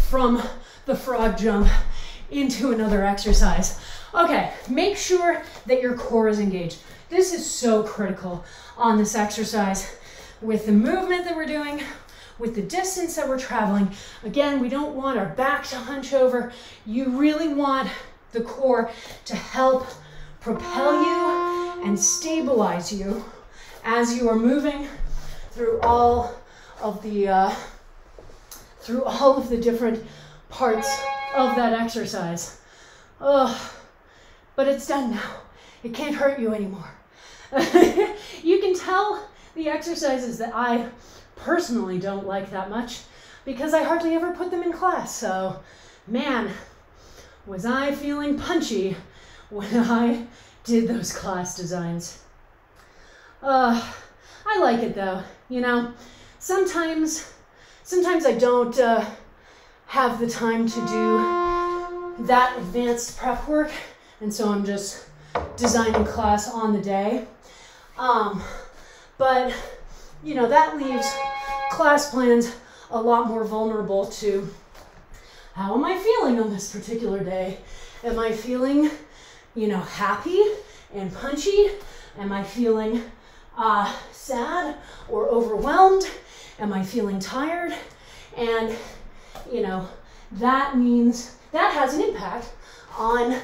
from the frog jump into another exercise. Okay, make sure that your core is engaged. This is so critical on this exercise with the movement that we're doing, with the distance that we're traveling. Again, we don't want our back to hunch over. You really want the core to help propel you and stabilize you as you are moving through all of the different parts of that exercise. Oh, but it's done now. It can't hurt you anymore. You can tell the exercises that I personally don't like that much because I hardly ever put them in class. So, man, was I feeling punchy when I did those class designs. I like it though, you know. Sometimes I don't have the time to do that advanced prep work, and so I'm just designing class on the day. But, you know, that leaves class plans a lot more vulnerable to how am I feeling on this particular day? Am I feeling, you know, happy and punchy? Am I feeling sad or overwhelmed? Am I feeling tired? And, you know, that means that has an impact on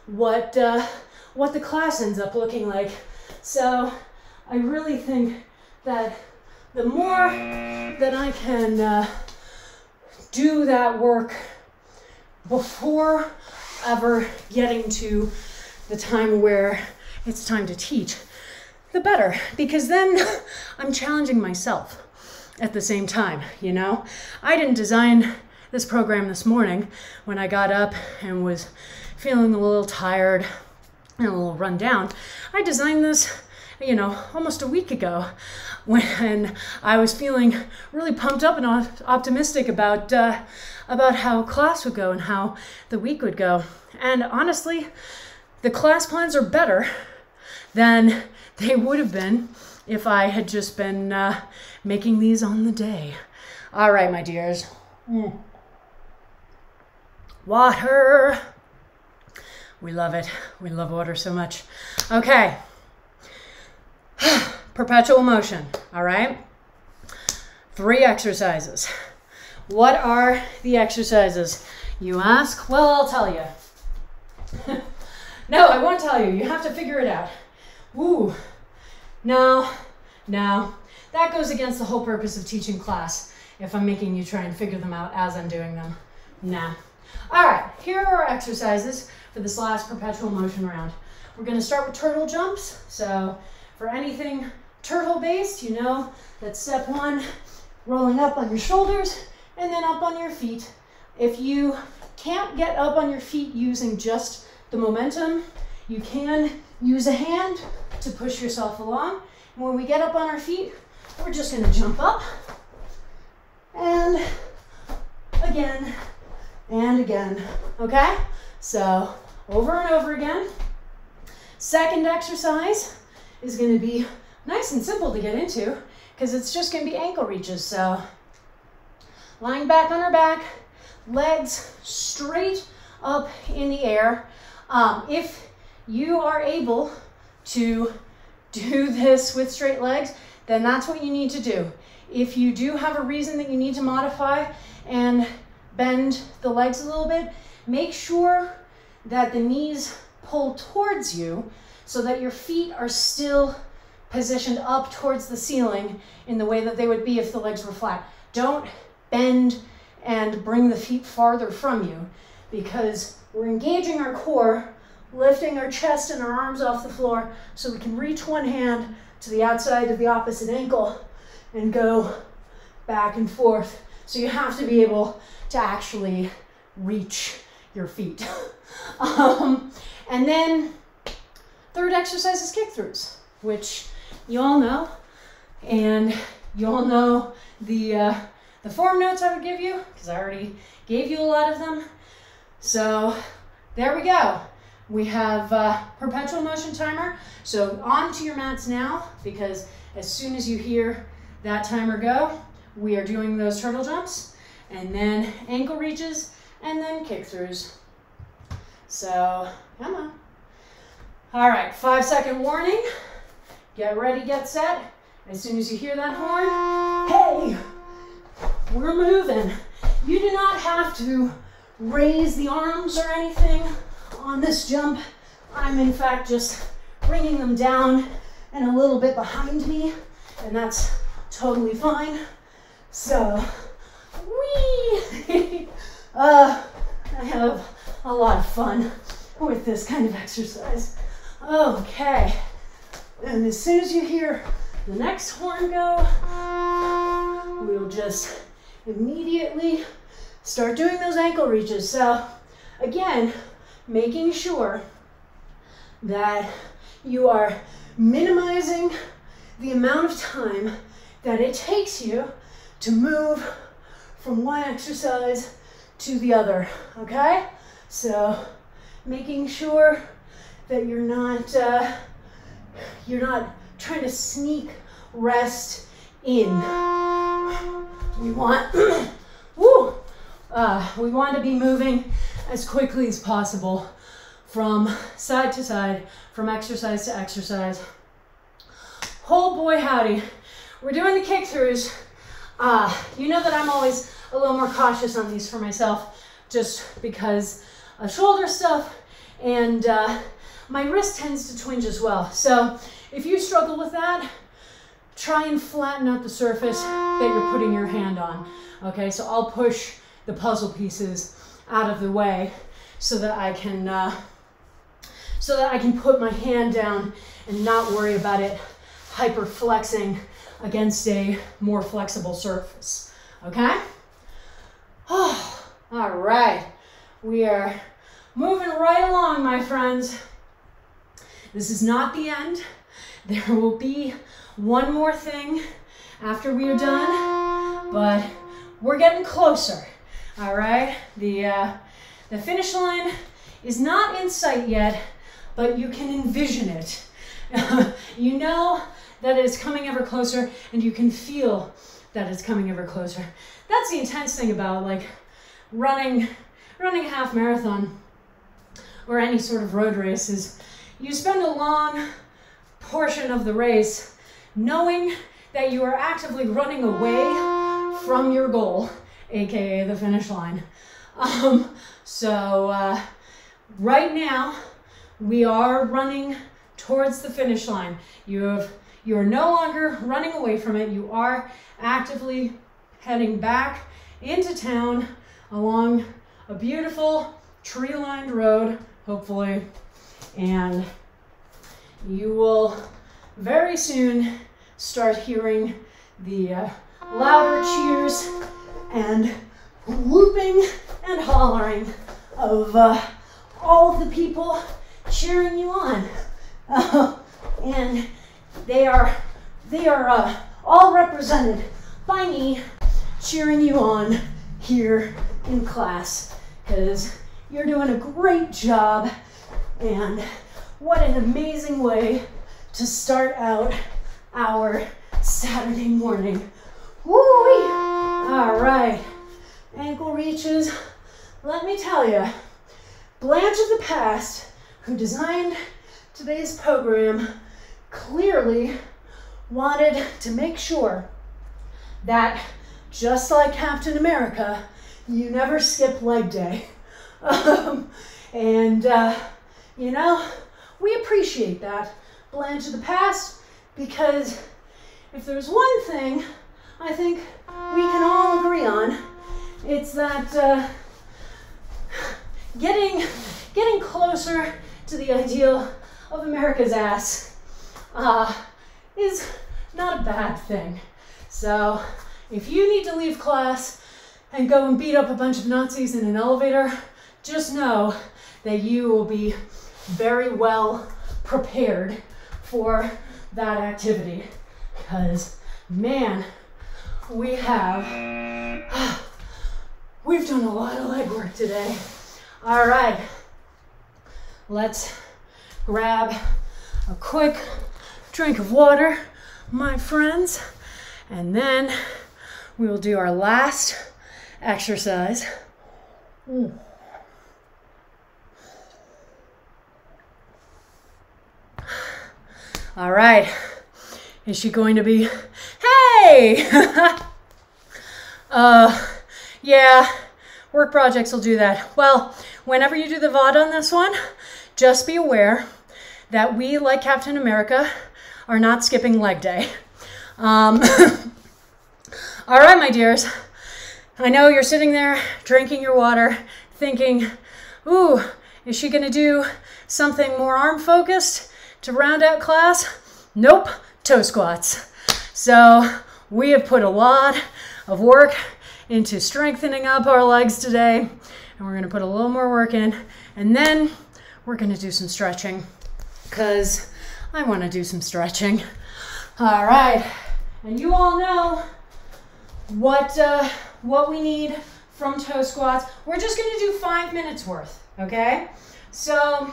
what the class ends up looking like. So I really think that the more that I can do that work before ever getting to the time where it's time to teach, the better, because then I'm challenging myself at the same time, you know? I didn't design this program this morning when I got up and was feeling a little tired and a little run down. I designed this, you know, almost a week ago when I was feeling really pumped up and optimistic about how class would go and how the week would go. And honestly, the class plans are better than they would have been if I had just been making these on the day. All right, my dears. Water. We love it. We love water so much. Okay. Perpetual motion, all right? 3 exercises. What are the exercises? You ask? Well, I'll tell you. No, I won't tell you. You have to figure it out. Woo. No. That goes against the whole purpose of teaching class if I'm making you try and figure them out as I'm doing them. Nah. All right, here are our exercises for this last perpetual motion round. We're going to start with turtle jumps. So for anything turtle-based, you know that step 1, rolling up on your shoulders and then up on your feet. If you can't get up on your feet using just the momentum, you can use a hand to push yourself along. And when we get up on our feet, we're just going to jump up and again and again, okay? So over and over again. Second exercise is going to be nice and simple to get into because it's just going to be ankle reaches. So lying back on our back, legs straight up in the air. If you are able to do this with straight legs, then that's what you need to do. If you do have a reason that you need to modify and bend the legs a little bit, make sure that the knees pull towards you so that your feet are still positioned up towards the ceiling in the way that they would be if the legs were flat. Don't bend and bring the feet farther from you because we're engaging our core, lifting our chest and our arms off the floor so we can reach one hand to the outside of the opposite ankle and go back and forth. So you have to be able to actually reach your feet. And then third exercise is kick-throughs, which you all know. And you all know the form notes I would give you, because I already gave you a lot of them. So there we go. We have perpetual motion timer. So on to your mats now, because as soon as you hear that timer go, we are doing those turtle jumps, and then ankle reaches, and then kick-throughs. So come on. All right, 5-second warning. Get ready, get set. As soon as you hear that horn, hey, we're moving. You do not have to raise the arms or anything on this jump. I'm in fact just bringing them down and a little bit behind me, and that's totally fine. So, whee! I have a lot of fun with this kind of exercise. Okay, and as soon as you hear the next horn go, we'll just immediately start doing those ankle reaches. So again, making sure that you are minimizing the amount of time that it takes you to move from one exercise to the other, okay? So making sure that you're not trying to sneak rest in. We want we want to be moving as quickly as possible from side to side, from exercise to exercise. Oh boy howdy, we're doing the kick-throughs. You know that I'm always a little more cautious on these for myself, just because of shoulder stuff, and my wrist tends to twinge as well. So if you struggle with that, try and flatten out the surface that you're putting your hand on. Okay, so I'll push the puzzle pieces out of the way so that I can put my hand down and not worry about it hyper flexing against a more flexible surface. Okay? Oh, all right. We are moving right along, my friends. This is not the end. There will be one more thing after we are done, but we're getting closer. All right, the finish line is not in sight yet, but you can envision it. You know that it's coming ever closer, and you can feel that it's coming ever closer. That's the intense thing about like running a half marathon or any sort of road race, is you spend a long portion of the race knowing that you are actively running away from your goal, aka the finish line. So right now we are running towards the finish line. You are no longer running away from it. You are actively heading back into town along a beautiful tree-lined road, hopefully, and you will very soon start hearing the louder cheers and whooping and hollering of all of the people cheering you on. And they are all represented by me cheering you on here in class, because you're doing a great job, and what an amazing way to start out our Saturday morning. Woo-wee! All right, ankle reaches. Let me tell you, Blanche of the past, who designed today's program, clearly wanted to make sure that, just like Captain America, you never skip leg day. You know, we appreciate that, Blanche of the past, because if there's one thing I think we can all agree on, it's that getting closer to the ideal of America's ass is not a bad thing. So if you need to leave class and go and beat up a bunch of Nazis in an elevator, just know that you will be very well prepared for that activity. Because, man, we've done a lot of legwork today. All right, let's grab a quick drink of water, my friends, and then we will do our last exercise. All right, is she going to be, hey! Yeah, work projects will do that. Well, whenever you do the VOD on this one, just be aware that we, like Captain America, are not skipping leg day. All right, my dears. I know you're sitting there drinking your water thinking, ooh, is she gonna do something more arm focused to round out class? Nope, toe squats. So we have put a lot of work into strengthening up our legs today, and we're gonna put a little more work in, and then we're gonna do some stretching, because I wanna do some stretching. All right, and you all know what we need from toe squats. We're just gonna do 5 minutes worth, okay? So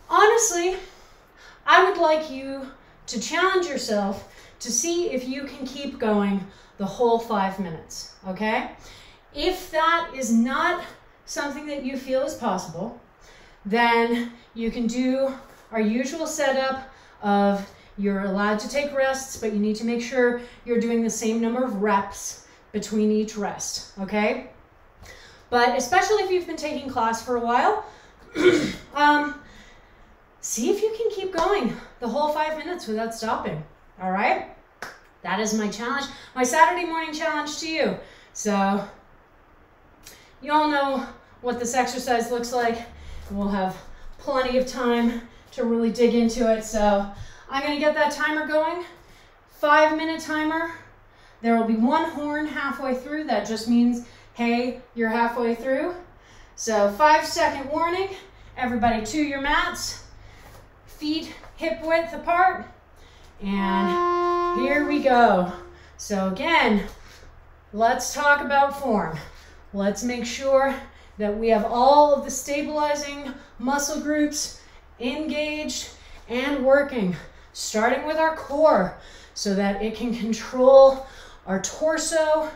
honestly, I would like you to challenge yourself to see if you can keep going the whole 5 minutes, okay? If that is not something that you feel is possible, then you can do our usual setup of you're allowed to take rests, but you need to make sure you're doing the same number of reps between each rest, okay? But especially if you've been taking class for a while, see if you can keep going the whole 5 minutes without stopping, all right? That is my challenge, my Saturday morning challenge to you. So you all know what this exercise looks like, and we'll have plenty of time to really dig into it. So I'm gonna get that timer going, 5-minute timer. There will be one horn halfway through. That just means, hey, you're halfway through. So 5-second warning, everybody to your mats, feet hip width apart, and here we go. So again, let's talk about form. Let's make sure that we have all of the stabilizing muscle groups engaged and working, starting with our core so that it can control our torso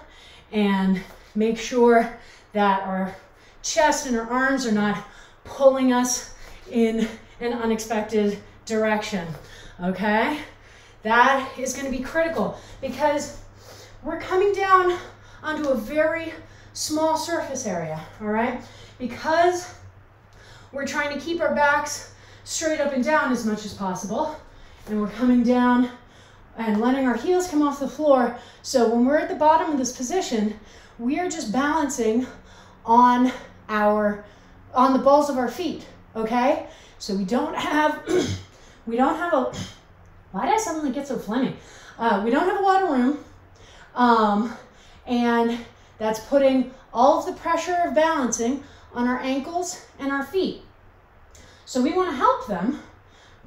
and make sure that our chest and our arms are not pulling us in an unexpected direction, okay? That is going to be critical because we're coming down onto a very small surface area, all right? Because we're trying to keep our backs straight up and down as much as possible, and we're coming down and letting our heels come off the floor. So when we're at the bottom of this position, we are just balancing on the balls of our feet, okay? So we don't have why did I suddenly get so phlegmy? We don't have a lot of room, and that's putting all of the pressure of balancing on our ankles and our feet. So we want to help them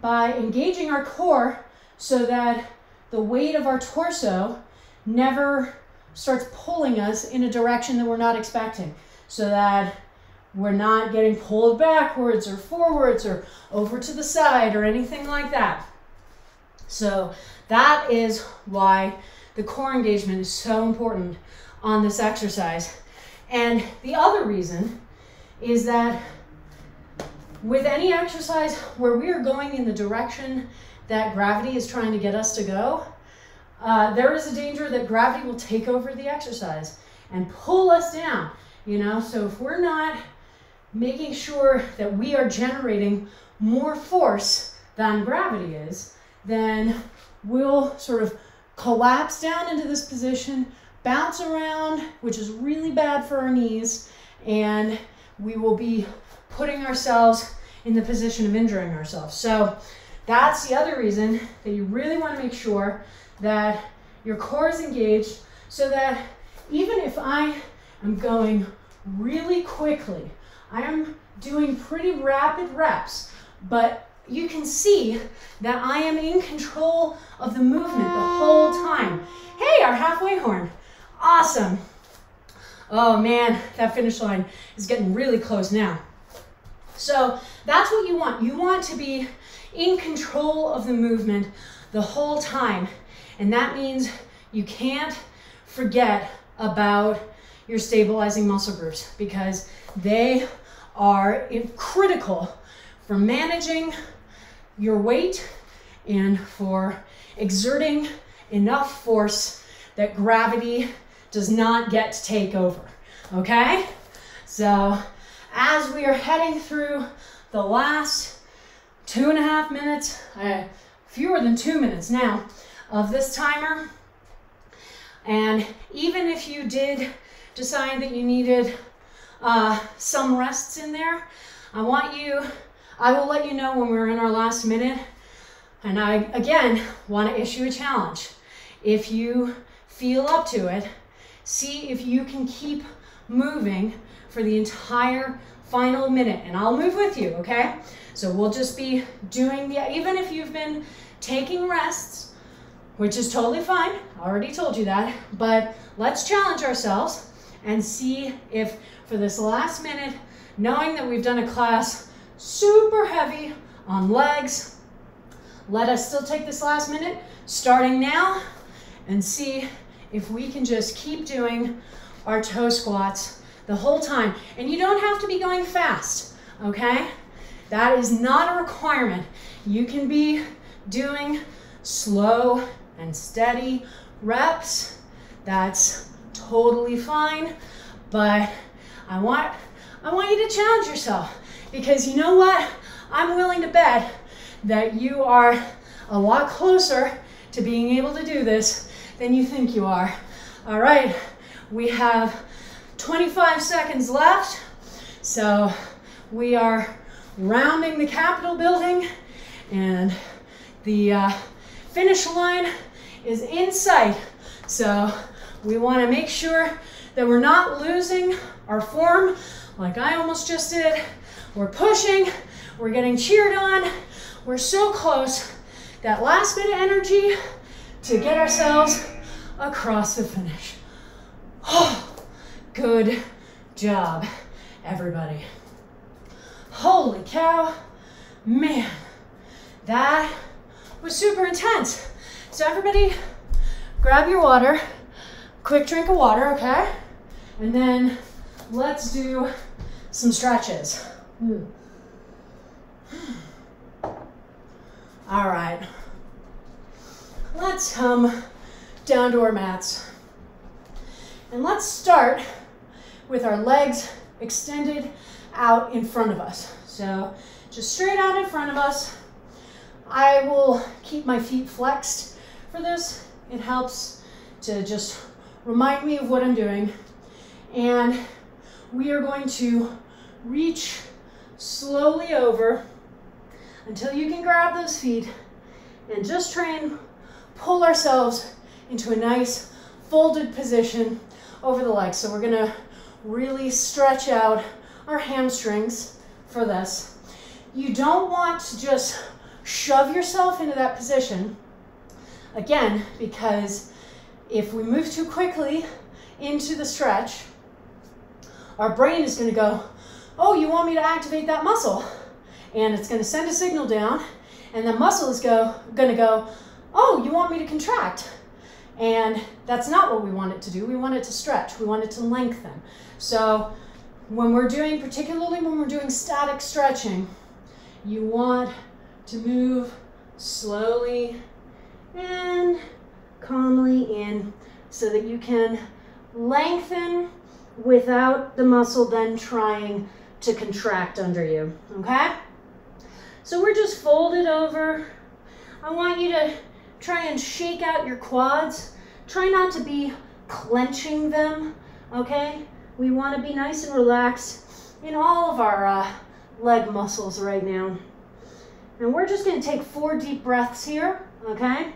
by engaging our core so that the weight of our torso never starts pulling us in a direction that we're not expecting, so that we're not getting pulled backwards or forwards or over to the side or anything like that. So that is why the core engagement is so important on this exercise. And the other reason is that with any exercise where we are going in the direction that gravity is trying to get us to go, there is a danger that gravity will take over the exercise and pull us down, you know? So if we're not making sure that we are generating more force than gravity is, then we'll sort of collapse down into this position, bounce around, which is really bad for our knees, and we will be putting ourselves in the position of injuring ourselves. So That's the other reason that you really want to make sure that your core is engaged, so that even if I am going really quickly, I am doing pretty rapid reps, but you can see that I am in control of the movement the whole time. Hey, our halfway horn. Awesome. Oh man, that finish line is getting really close now. So that's what you want. You want to be in control of the movement the whole time. And that means you can't forget about your stabilizing muscle groups, because they are critical for managing your weight and for exerting enough force that gravity does not get to take over, okay? So as we are heading through the last 2.5 minutes, fewer than 2 minutes now of this timer, and even if you did decide that you needed some rests in there, I will let you know when we're in our last minute. And I, again, want to issue a challenge. If you feel up to it, see if you can keep moving for the entire final minute. And I'll move with you, okay? So we'll just be doing even if you've been taking rests, which is totally fine. I already told you that. But let's challenge ourselves and see if for this last minute, knowing that we've done a class super heavy on legs, let us still take this last minute, starting now, and see if we can just keep doing our toe squats the whole time. And you don't have to be going fast, okay? That is not a requirement. You can be doing slow and steady reps. That's totally fine, but I want you to challenge yourself, because you know what? I'm willing to bet that you are a lot closer to being able to do this than you think you are. All right, we have 25 seconds left, so we are rounding the Capitol building, and the finish line is in sight. So we want to make sure that we're not losing our form like I almost just did. We're pushing, we're getting cheered on, we're so close. That last bit of energy to get ourselves across the finish. Oh, good job, everybody. Holy cow, man, that was super intense. So everybody grab your water, quick drink of water, okay? And then let's do some stretches. All right, let's come down to our mats. And let's start with our legs extended out in front of us. So just straight out in front of us. I will keep my feet flexed for this. It helps to just remind me of what I'm doing. And we are going to reach slowly over until you can grab those feet and just try and pull ourselves into a nice folded position over the legs. So we're gonna really stretch out our hamstrings for this. You don't want to just shove yourself into that position, again, because if we move too quickly into the stretch, our brain is gonna go, oh, you want me to activate that muscle? And it's gonna send a signal down, and the muscle is gonna go, oh, you want me to contract? And that's not what we want it to do. We want it to stretch. We want it to lengthen. So when we're doing, particularly when we're doing static stretching, you want to move slowly and calmly in so that you can lengthen without the muscle then trying to contract under you, okay? So we're just folded over. I want you to try and shake out your quads. Try not to be clenching them, okay? We want to be nice and relaxed in all of our leg muscles right now. And we're just going to take 4 deep breaths here, okay?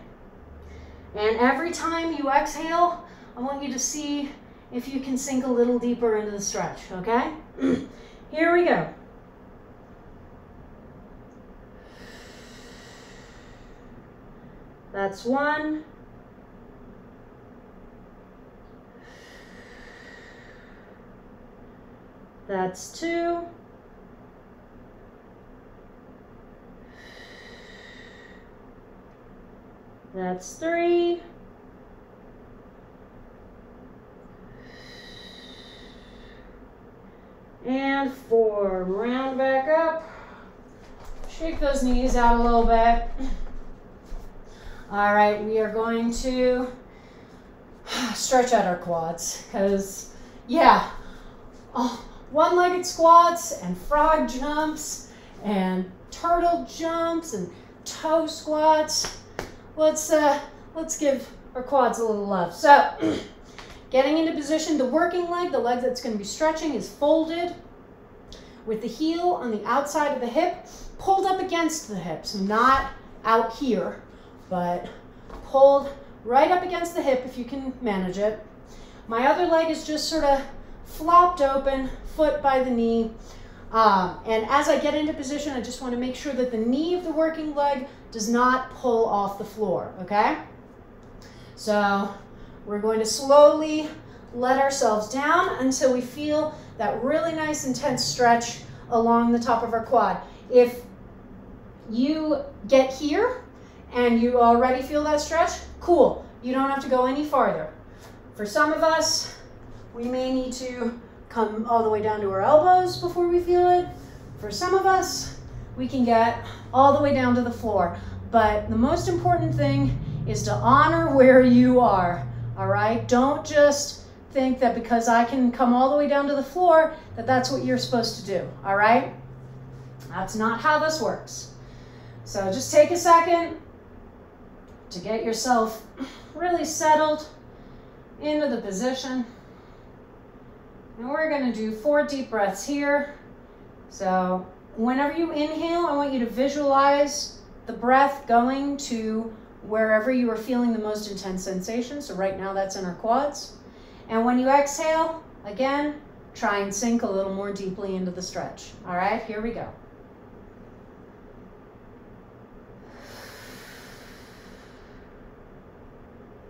And every time you exhale, I want you to see if you can sink a little deeper into the stretch, okay? Here we go. That's 1. That's 2. That's 3. And 4. Round back up. Shake those knees out a little bit. All right, we are going to stretch out our quads because, yeah, one-legged squats and frog jumps and turtle jumps and toe squats. Let's give our quads a little love. So, getting into position, the working leg, the leg that's going to be stretching, is folded with the heel on the outside of the hip, pulled up against the hip, so not out here, but pulled right up against the hip if you can manage it. My other leg is just sort of flopped open, foot by the knee. And as I get into position, I just want to make sure that the knee of the working leg does not pull off the floor, okay? So we're going to slowly let ourselves down until we feel that really nice intense stretch along the top of our quad. If you get here and you already feel that stretch, cool. You don't have to go any farther. For some of us, we may need to come all the way down to our elbows before we feel it. For some of us, we can get all the way down to the floor. But the most important thing is to honor where you are, all right? Don't just think that because I can come all the way down to the floor, that that's what you're supposed to do, all right? That's not how this works. So just take a second to get yourself really settled into the position. And we're going to do 4 deep breaths here. So whenever you inhale, I want you to visualize the breath going to wherever you are feeling the most intense sensation. So right now that's in our quads. And when you exhale, again, try and sink a little more deeply into the stretch. All right, here we go.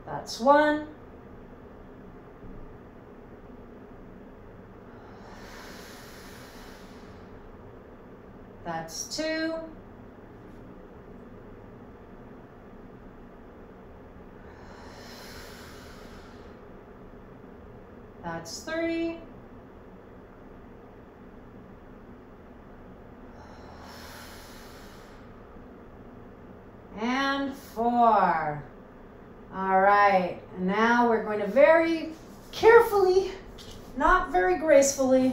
That's 1. That's 2. That's 3. And 4. All right, and now we're going to very carefully, not very gracefully,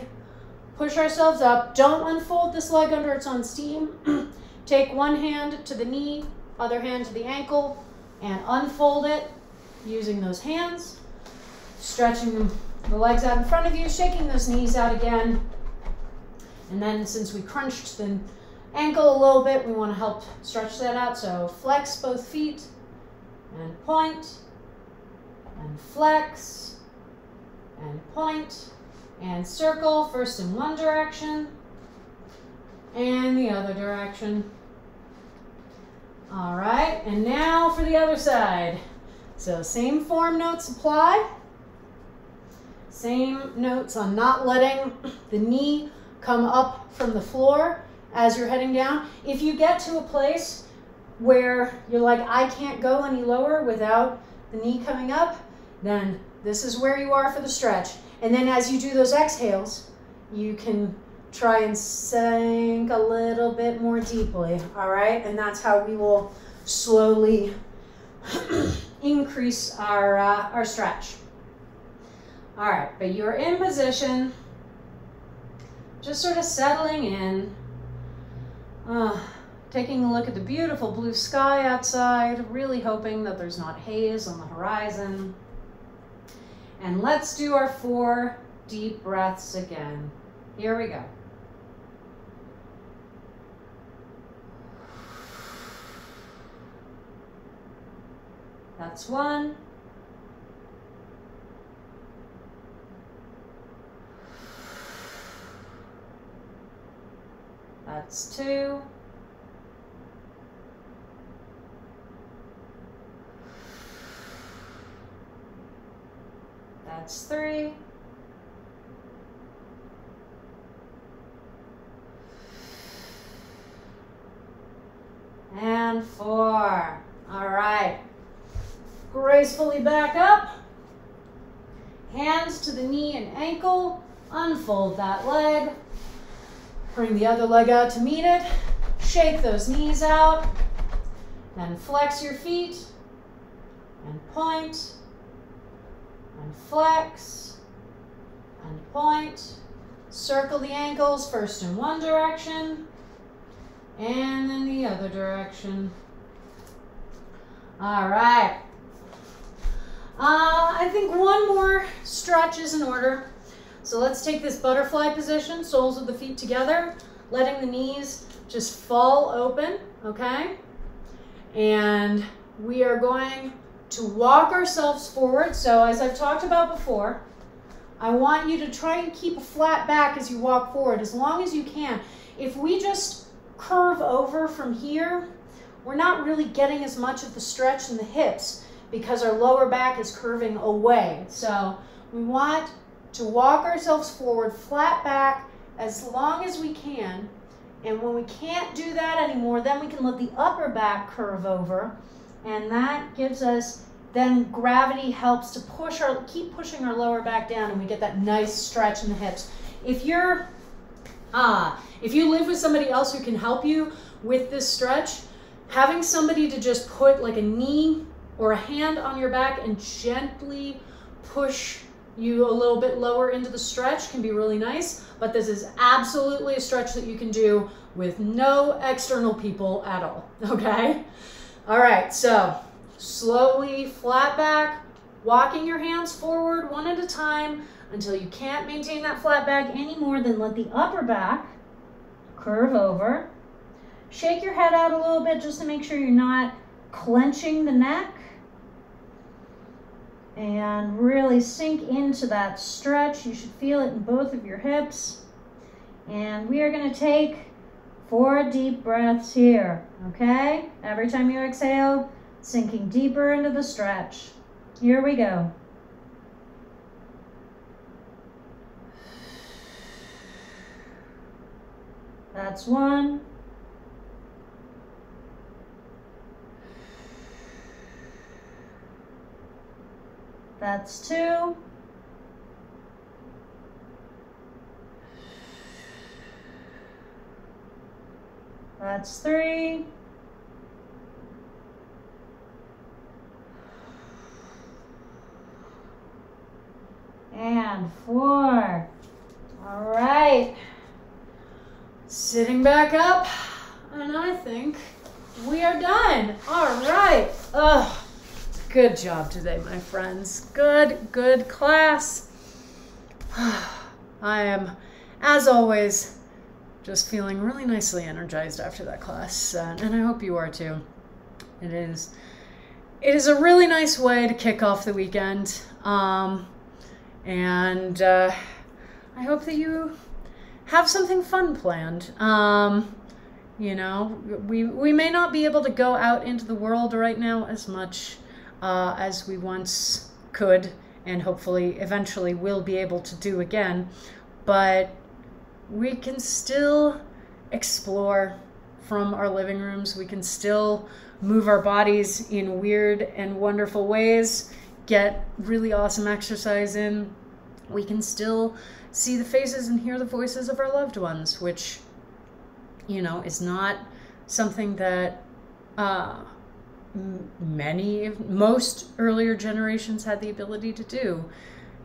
push ourselves up. Don't unfold this leg under its own steam. Take one hand to the knee, other hand to the ankle, and unfold it using those hands. Stretching the legs out in front of you, shaking those knees out again. And then since we crunched the ankle a little bit, we want to help stretch that out. So flex both feet and point and flex and point and circle, first in one direction and the other direction. All right, and now for the other side. So same form notes apply. Same notes on not letting the knee come up from the floor as you're heading down. If you get to a place where you're like, I can't go any lower without the knee coming up, then this is where you are for the stretch. And then as you do those exhales, you can try and sink a little bit more deeply, all right? And that's how we will slowly increase our stretch. All right, but you're in position, just sort of settling in, taking a look at the beautiful blue sky outside, really hoping that there's not haze on the horizon. And let's do our 4 deep breaths again. Here we go. That's 1. That's 2. That's 3. And 4. All right. Gracefully back up. Hands to the knee and ankle. Unfold that leg. Bring the other leg out to meet it. Shake those knees out. Then flex your feet. And point. And flex. And point. Circle the ankles first in one direction. And then the other direction. All right. I think one more stretch is in order. So let's take this butterfly position, soles of the feet together, letting the knees just fall open, okay? And we are going to walk ourselves forward. So as I've talked about before, I want you to try and keep a flat back as you walk forward as long as you can. If we just curve over from here, we're not really getting as much of the stretch in the hips because our lower back is curving away. So we want to walk ourselves forward, flat back, as long as we can. And when we can't do that anymore, then we can let the upper back curve over. And that gives us, then gravity helps to keep pushing our lower back down, and we get that nice stretch in the hips. If you live with somebody else who can help you with this stretch, having somebody to just put like a knee or a hand on your back and gently push you a little bit lower into the stretch can be really nice, but this is absolutely a stretch that you can do with no external people at all, okay? All right, so slowly flat back, walking your hands forward one at a time until you can't maintain that flat back any more. Then let the upper back curve over. Shake your head out a little bit just to make sure you're not clenching the neck. And really sink into that stretch. You should feel it in both of your hips. And we are going to take 4 deep breaths here, okay? Every time you exhale, sinking deeper into the stretch. Here we go. That's 1. That's 2. That's 3. And 4. All right. Sitting back up, and I think we are done. All right. Good job today, my friends. Good class. I am, as always, just feeling really nicely energized after that class, and I hope you are too. It is a really nice way to kick off the weekend, and I hope that you have something fun planned. You know, we may not be able to go out into the world right now as much as we once could, and hopefully eventually will be able to do again, but we can still explore from our living rooms. We can still move our bodies in weird and wonderful ways, get really awesome exercise in. We can still see the faces and hear the voices of our loved ones, which, you know, is not something that most earlier generations had the ability to do.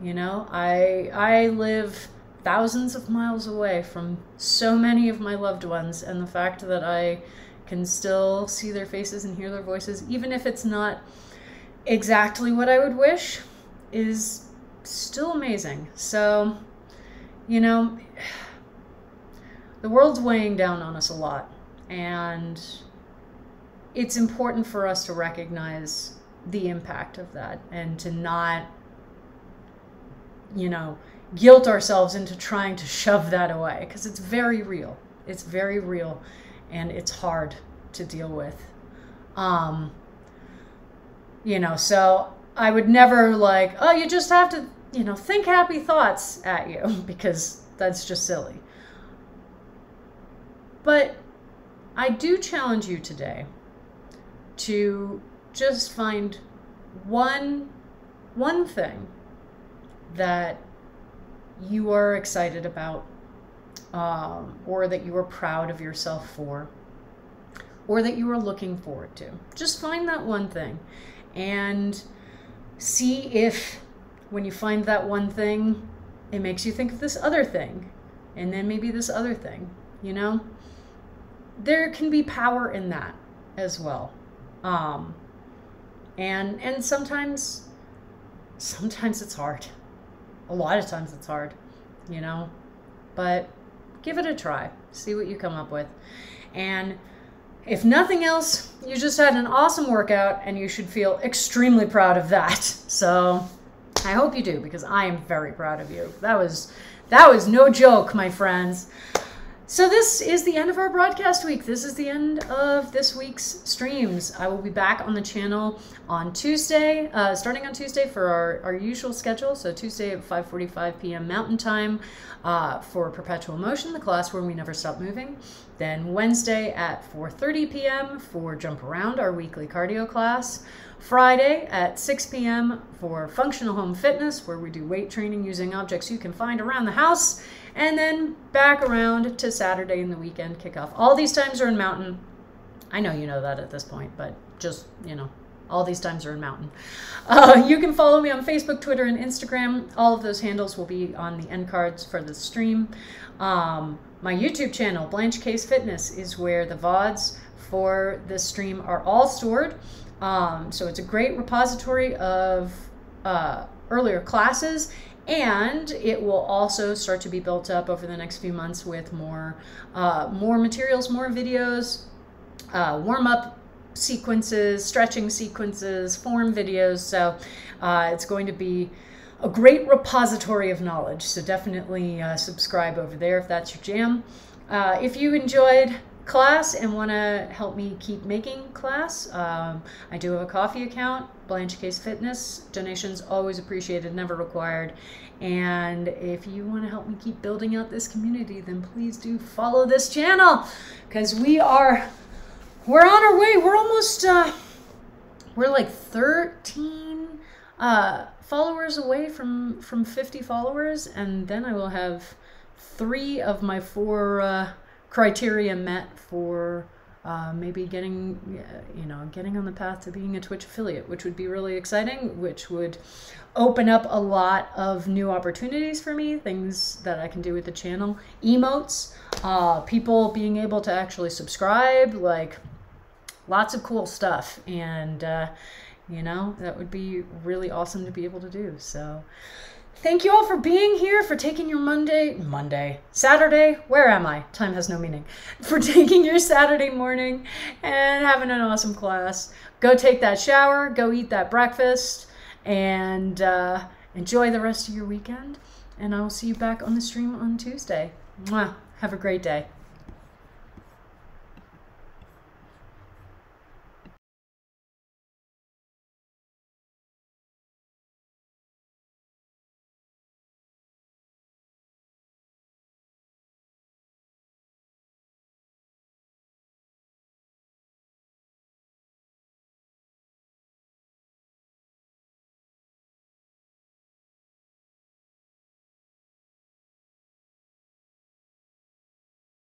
You know, I live thousands of miles away from so many of my loved ones, and the fact that I can still see their faces and hear their voices, even if it's not exactly what I would wish, is still amazing. So, you know, the world's weighing down on us a lot, and it's important for us to recognize the impact of that, and to not, guilt ourselves into trying to shove that away, because it's very real. It's very real, and it's hard to deal with. So I would never you just have to, think happy thoughts at you, because that's just silly. But I do challenge you today to just find one thing that you are excited about, or that you are proud of yourself for, or that you are looking forward to. Just find that one thing and see if, when you find that one thing, it makes you think of this other thing, and then maybe this other thing. There can be power in that as well. And sometimes it's hard. A lot of times it's hard, but give it a try. See what you come up with. And if nothing else, you just had an awesome workout, and you should feel extremely proud of that. So I hope you do, because I am very proud of you. That was no joke, my friends. So this is the end of our broadcast week. This is the end of this week's streams. I will be back on the channel on Tuesday, starting on Tuesday for our usual schedule. So Tuesday at 5:45 p.m. Mountain Time for Perpetual Motion, the class where we never stop moving. Then Wednesday at 4:30 p.m. for Jump Around, our weekly cardio class. Friday at 6 p.m. for Functional Home Fitness, where we do weight training using objects you can find around the house. And then back around to Saturday and the weekend kickoff. All these times are in Mountain. I know you know that at this point, but just, all these times are in Mountain. You can follow me on Facebook, Twitter, and Instagram. All of those handles will be on the end cards for the stream. My YouTube channel, Blanche Case Fitness, is where the VODs for this stream are all stored. So it's a great repository of earlier classes, and it will also start to be built up over the next few months with more materials, more videos, warm-up sequences, stretching sequences, form videos. So it's going to be a great repository of knowledge. So definitely subscribe over there if that's your jam. If you enjoyed class and want to help me keep making class, I do have a coffee account, Blanche Case Fitness. Donations always appreciated, never required. And if you want to help me keep building out this community, then please do follow this channel, because we're on our way. We're almost we're like 13 followers away from 50 followers, and then I will have 3 of my 4 criteria met for maybe getting on the path to being a Twitch affiliate, which would be really exciting, which would open up a lot of new opportunities for me, things that I can do with the channel, emotes, people being able to actually subscribe, like lots of cool stuff. And that would be really awesome to be able to do. So thank you all for being here, for taking your Saturday, where am I? Time has no meaning. For taking your Saturday morning and having an awesome class. Go take that shower, go eat that breakfast, and enjoy the rest of your weekend. And I will see you back on the stream on Tuesday. Mwah. Have a great day.